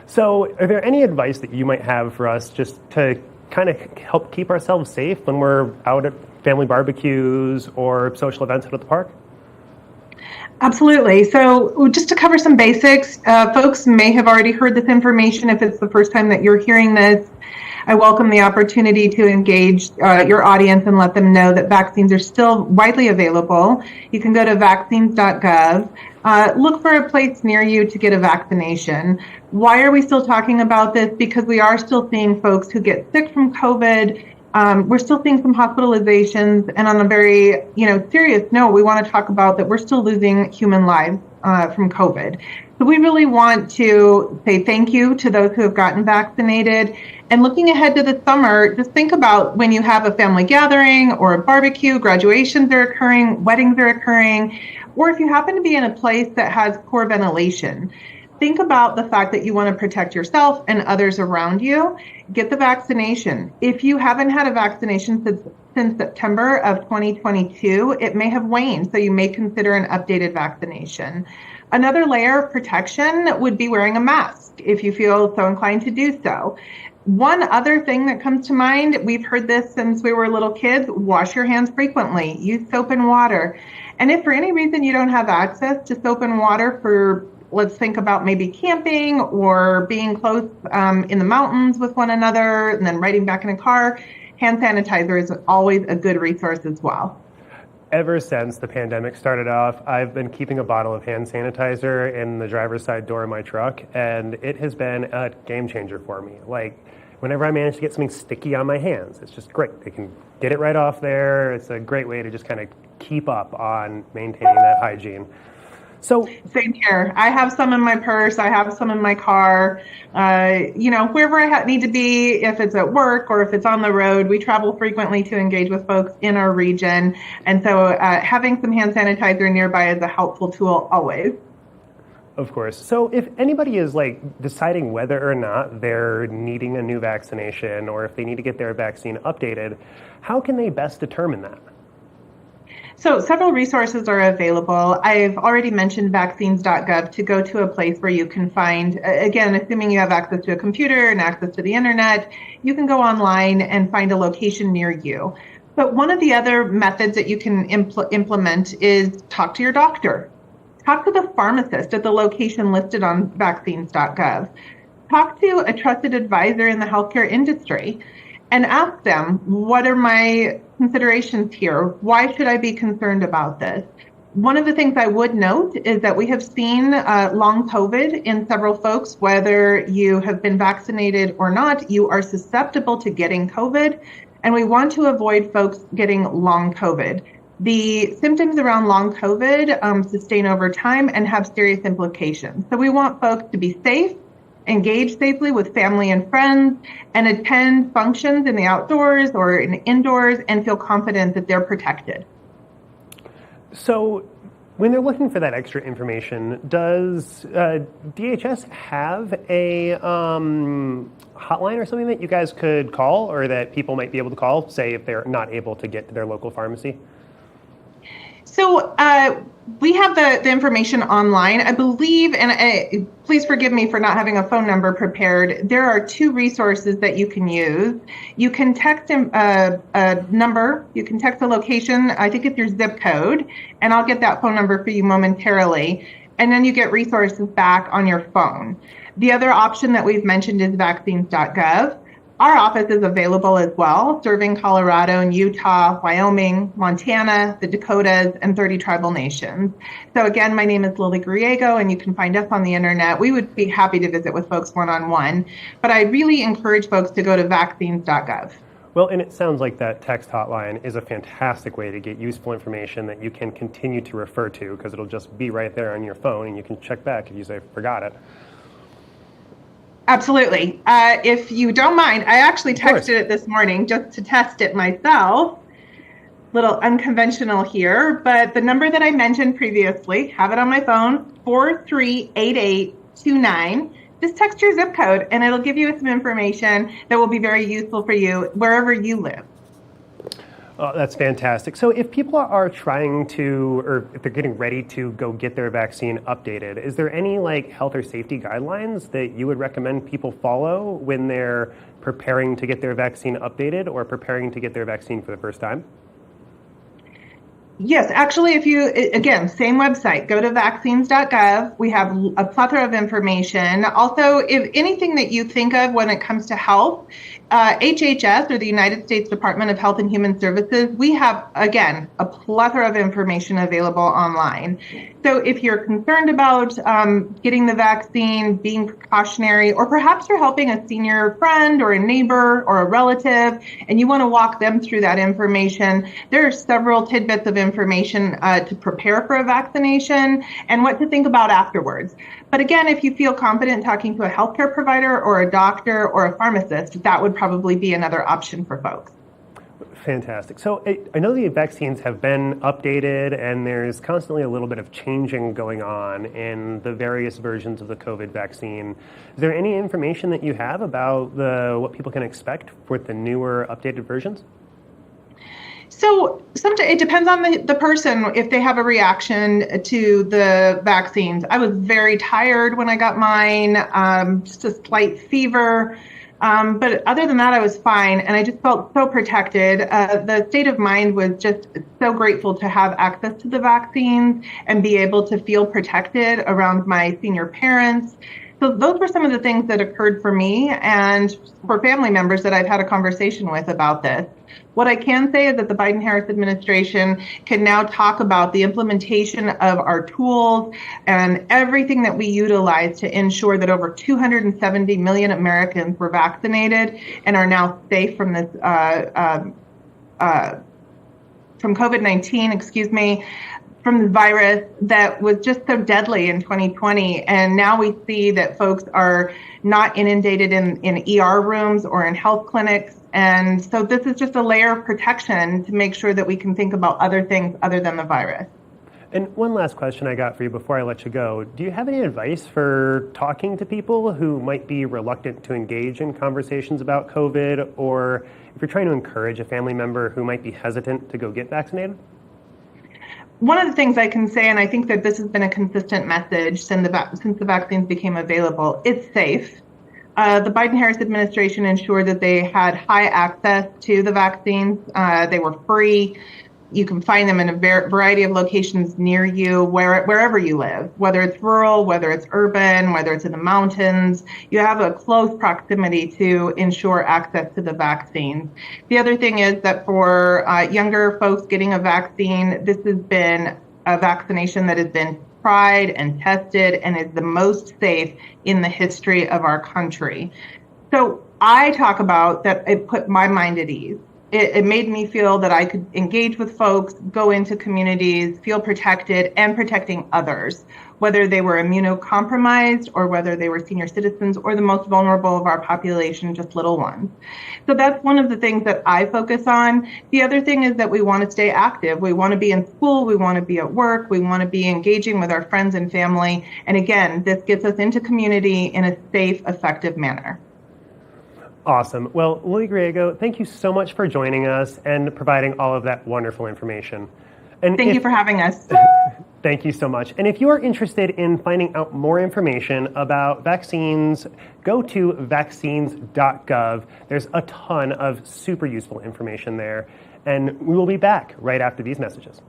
So, are there any advice that you might have for us just to kind of help keep ourselves safe when we're out at family barbecues or social events out at the park? Absolutely. So just to cover some basics, folks may have already heard this information. If it's the first time that you're hearing this, I welcome the opportunity to engage your audience and let them know that vaccines are still widely available. You can go to vaccines.gov. Look for a place near you to get a vaccination. Why are we still talking about this? Because we are still seeing folks who get sick from COVID. We're still seeing some hospitalizations. And on a very serious note, we want to talk about that we're still losing human lives from COVID. So we really want to say thank you to those who have gotten vaccinated. And looking ahead to the summer, just think about when you have a family gathering or a barbecue, graduations are occurring, weddings are occurring, or if you happen to be in a place that has poor ventilation. Think about the fact that you want to protect yourself and others around you. Get the vaccination. If you haven't had a vaccination since September of 2022, it may have waned, so you may consider an updated vaccination. Another layer of protection would be wearing a mask if you feel so inclined to do so. One other thing that comes to mind, we've heard this since we were little kids, wash your hands frequently, use soap and water. And if for any reason you don't have access to soap and water for, let's think about maybe camping or being close in the mountains with one another and then riding back in a car, hand sanitizer is always a good resource as well. Ever since the pandemic started off, I've been keeping a bottle of hand sanitizer in the driver's side door of my truck, and it has been a game changer for me. Like, whenever I manage to get something sticky on my hands, it's just great. I can get it right off there. It's a great way to just kind of keep up on maintaining that hygiene. So same here. I have some in my purse. I have some in my car. Wherever I need to be, if it's at work or if it's on the road, we travel frequently to engage with folks in our region. And so having some hand sanitizer nearby is a helpful tool always. Of course. So if anybody is deciding whether or not they're needing a new vaccination or if they need to get their vaccine updated, how can they best determine that? So several resources are available. I've already mentioned vaccines.gov to go to a place where you can find, again, assuming you have access to a computer and access to the internet, you can go online and find a location near you. But one of the other methods that you can implement is talk to your doctor. Talk to the pharmacist at the location listed on vaccines.gov. Talk to a trusted advisor in the healthcare industry and ask them, what are my considerations here? Why should I be concerned about this? One of the things I would note is that we have seen long COVID in several folks. Whether you have been vaccinated or not, you are susceptible to getting COVID, and we want to avoid folks getting long COVID. The symptoms around long COVID sustain over time and have serious implications. So we want folks to be safe, engage safely with family and friends, and attend functions in the outdoors or in indoors and feel confident that they're protected. So when they're looking for that extra information, does DHS have a hotline or something that you guys could call or that people might be able to call, say if they're not able to get to their local pharmacy? So we have the information online, I believe, and please forgive me for not having a phone number prepared. There are two resources that you can use. You can text a number, you can text a location, I think it's your zip code, and I'll get that phone number for you momentarily, and then you get resources back on your phone. The other option that we've mentioned is vaccines.gov. Our office is available as well, serving Colorado and Utah, Wyoming, Montana, the Dakotas, and 30 tribal nations. So again, my name is Lily Griego, and you can find us on the internet. We would be happy to visit with folks one-on-one, but I really encourage folks to go to vaccines.gov. Well, and it sounds like that text hotline is a fantastic way to get useful information that you can continue to refer to, because it'll just be right there on your phone, and you can check back if you say, forgot it. Absolutely. If you don't mind, I actually texted it this morning just to test it myself. Little unconventional here, but the number that I mentioned previously, have it on my phone, 438829. Just text your zip code and it'll give you some information that will be very useful for you wherever you live. Oh, that's fantastic. So if people are trying to, or if they're getting ready to go get their vaccine updated, is there any health or safety guidelines that you would recommend people follow when they're preparing to get their vaccine updated or preparing to get their vaccine for the first time? Yes, actually, if you, again, same website, go to vaccines.gov. We have a plethora of information. Also, if anything that you think of when it comes to health, HHS, or the United States Department of Health and Human Services, we have, again, a plethora of information available online. So if you're concerned about getting the vaccine, being precautionary, or perhaps you're helping a senior friend or a neighbor or a relative, and you want to walk them through that information, there are several tidbits of information to prepare for a vaccination and what to think about afterwards. But again, if you feel confident talking to a healthcare provider or a doctor or a pharmacist, that would probably be another option for folks. Fantastic. So I know the vaccines have been updated and there's constantly a little bit of changing going on in the various versions of the COVID vaccine. Is there any information that you have about what people can expect with the newer updated versions? So sometimes it depends on the person if they have a reaction to the vaccines. I was very tired when I got mine, just a slight fever. But other than that, I was fine, and I just felt so protected. The state of mind was just so grateful to have access to the vaccines and be able to feel protected around my senior parents. So those were some of the things that occurred for me and for family members that I've had a conversation with about this. What I can say is that the Biden-Harris administration can now talk about the implementation of our tools and everything that we utilize to ensure that over 270 million Americans were vaccinated and are now safe from this from COVID-19, from the virus that was just so deadly in 2020. And now we see that folks are not inundated in ER rooms or in health clinics. And so this is just a layer of protection to make sure that we can think about other things other than the virus. And one last question I got for you before I let you go. Do you have any advice for talking to people who might be reluctant to engage in conversations about COVID, or if you're trying to encourage a family member who might be hesitant to go get vaccinated? One of the things I can say, and I think that this has been a consistent message since the vaccines became available, it's safe. The Biden-Harris administration ensured that they had high access to the vaccines. They were free. You can find them in a variety of locations near you, wherever you live, whether it's rural, whether it's urban, whether it's in the mountains. You have a close proximity to ensure access to the vaccines. The other thing is that for younger folks getting a vaccine, this has been a vaccination that has been tried and tested and is the most safe in the history of our country. So I talk about that it put my mind at ease. It made me feel that I could engage with folks, go into communities, feel protected and protecting others, whether they were immunocompromised or whether they were senior citizens or the most vulnerable of our population, just little ones. So that's one of the things that I focus on. The other thing is that we want to stay active. We want to be in school. We want to be at work. We want to be engaging with our friends and family. And again, this gets us into community in a safe, effective manner. Awesome. Well, Lily Griego, thank you so much for joining us and providing all of that wonderful information. And thank you for having us. Thank you so much. And if you are interested in finding out more information about vaccines, go to vaccines.gov. There's a ton of super useful information there. And we will be back right after these messages.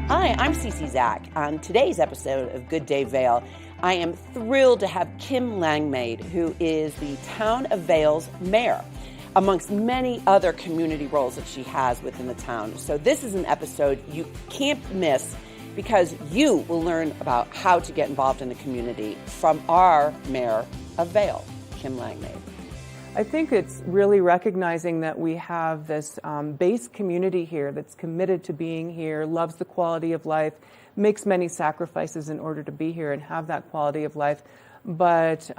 Hi, I'm Cece Zach. On today's episode of Good Day Vail, I am thrilled to have Kim Langmaid, who is the town of Vail's mayor, amongst many other community roles that she has within the town. So this is an episode you can't miss because you will learn about how to get involved in the community from our mayor of Vail, Kim Langmaid. I think it's really recognizing that we have this base community here that's committed to being here, loves the quality of life, makes many sacrifices in order to be here and have that quality of life. But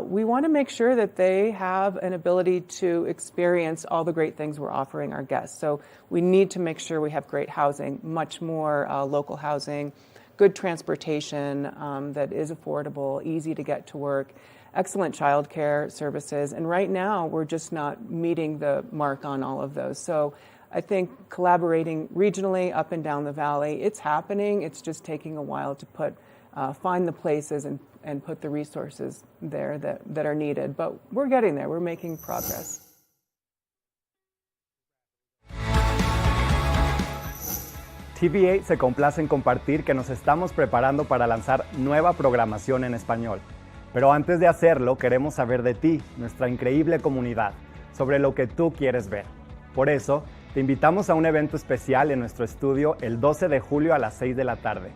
we want to make sure that they have an ability to experience all the great things we're offering our guests. So we need to make sure we have great housing, much more local housing, good transportation that is affordable, easy to get to work, excellent childcare services. And right now, we're just not meeting the mark on all of those. So I think collaborating regionally up and down the valley, it's happening. It's just taking a while to find the places and put the resources there that are needed. But we're getting there. We're making progress. TV8 se complace en compartir que nos estamos preparando para lanzar nueva programación en español. Pero antes de hacerlo, queremos saber de ti, nuestra increíble comunidad, sobre lo que tú quieres ver. Por eso, te invitamos a un evento especial en nuestro estudio el 12 de julio a las 6 de la tarde.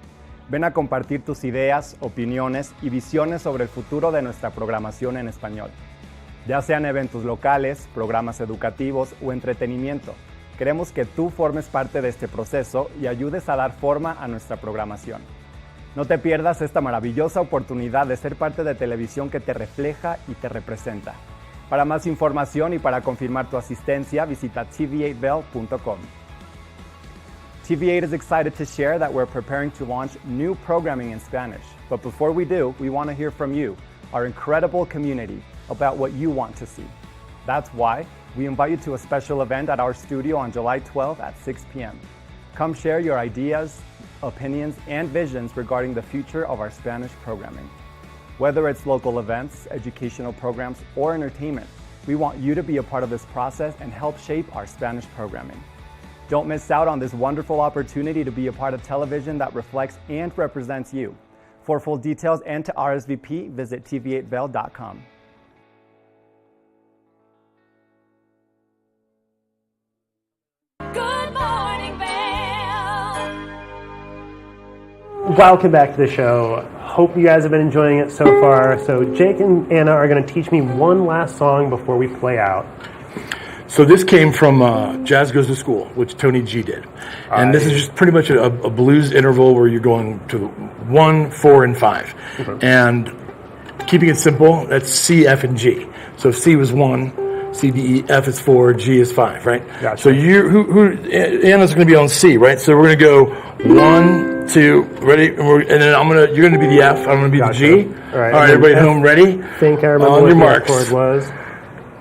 Ven a compartir tus ideas, opiniones y visiones sobre el futuro de nuestra programación en español. Ya sean eventos locales, programas educativos o entretenimiento, queremos que tú formes parte de este proceso y ayudes a dar forma a nuestra programación. No te pierdas esta maravillosa oportunidad de ser parte de televisión que te refleja y te representa. Para más información y para confirmar tu asistencia, visita tv8vail.com. TV8 is excited to share that we're preparing to launch new programming in Spanish. But before we do, we want to hear from you, our incredible community, about what you want to see. That's why we invite you to a special event at our studio on July 12th at 6 p.m. Come share your ideas, opinions, and visions regarding the future of our Spanish programming. Whether it's local events, educational programs, or entertainment, we want you to be a part of this process and help shape our Spanish programming. Don't miss out on this wonderful opportunity to be a part of television that reflects and represents you. For full details and to RSVP, visit tv8vail.com. Good morning, Vail. Welcome back to the show. Hope you guys have been enjoying it so far. So Jake and Anna are going to teach me one last song before we play out. So this came from Jazz Goes to School, which Tony G did. And this is just pretty much a blues interval where you're going to 1, 4, and 5. Mm-hmm. And keeping it simple, that's C, F, and G. So if C was 1, C, D, E, F is 4, G is 5, right? Gotcha. So Anna's going to be on C, right? So we're going to go 1, 2, ready? And then you're going to be the F, I'm going to be the G. All right, everybody at home ready? I think I remember what the chord was.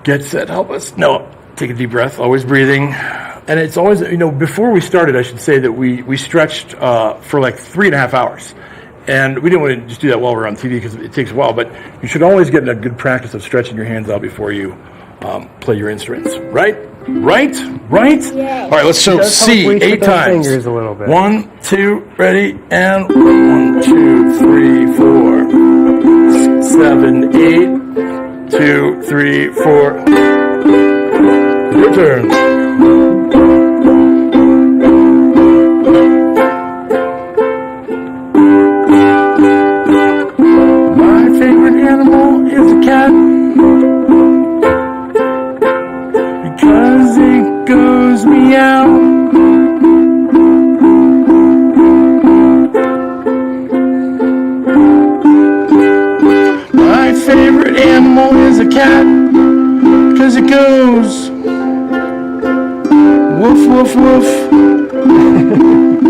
Get set, help us. No. Take a deep breath, always breathing. And it's always, before we started, I should say that we stretched for like 3.5 hours. And we didn't want to just do that while we're on TV because it takes a while, but you should always get in a good practice of stretching your hands out before you play your instruments. Right? Right? Yes. All right, let's show C 8 times. Fingers a little bit. 1, 2, ready, and 1, 2, 3, 4, 7, 8, 2, 3, 4. Your turn. My favorite animal is a cat because it goes meow. My favorite animal is a cat because it goes woof, woof, woof.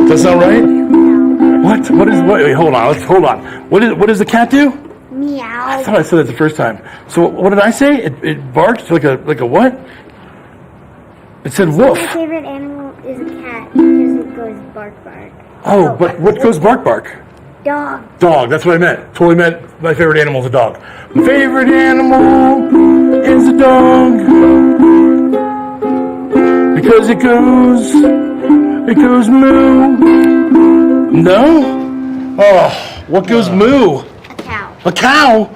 Does that sound right? What is, wait, hold on. What does the cat do? Meow. I thought I said that the first time. So what did I say? It barked like a what? It said woof. My favorite animal is a cat because it goes bark, bark. Oh, but what goes bark, bark? Dog. Dog, that's what I meant. Totally meant my favorite animal is a dog. My favorite animal is a dog. Because it goes moo. No? Oh, what goes moo? A cow. A cow?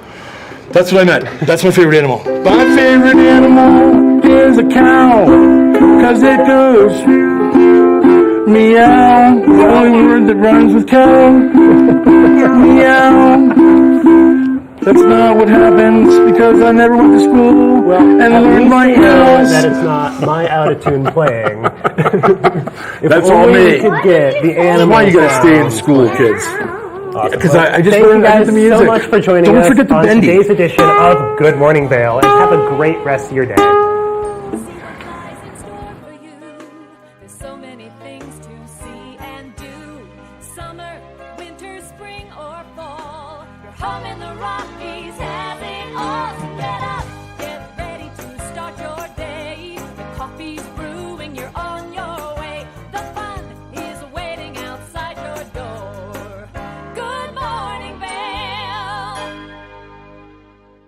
That's what I meant. That's my favorite animal. My favorite animal is a cow. Because it goes meow. The only word that rhymes with cow. Meow. That's not what happens because I never went to school and learned my L's. That it's not my out-of-tune playing. That's all me. We could get the animal. That's why you gotta stay in school, kids. Because I just learned the music. Thank you guys so much for joining us on today's edition of Good Morning Vail, and have a great rest of your day.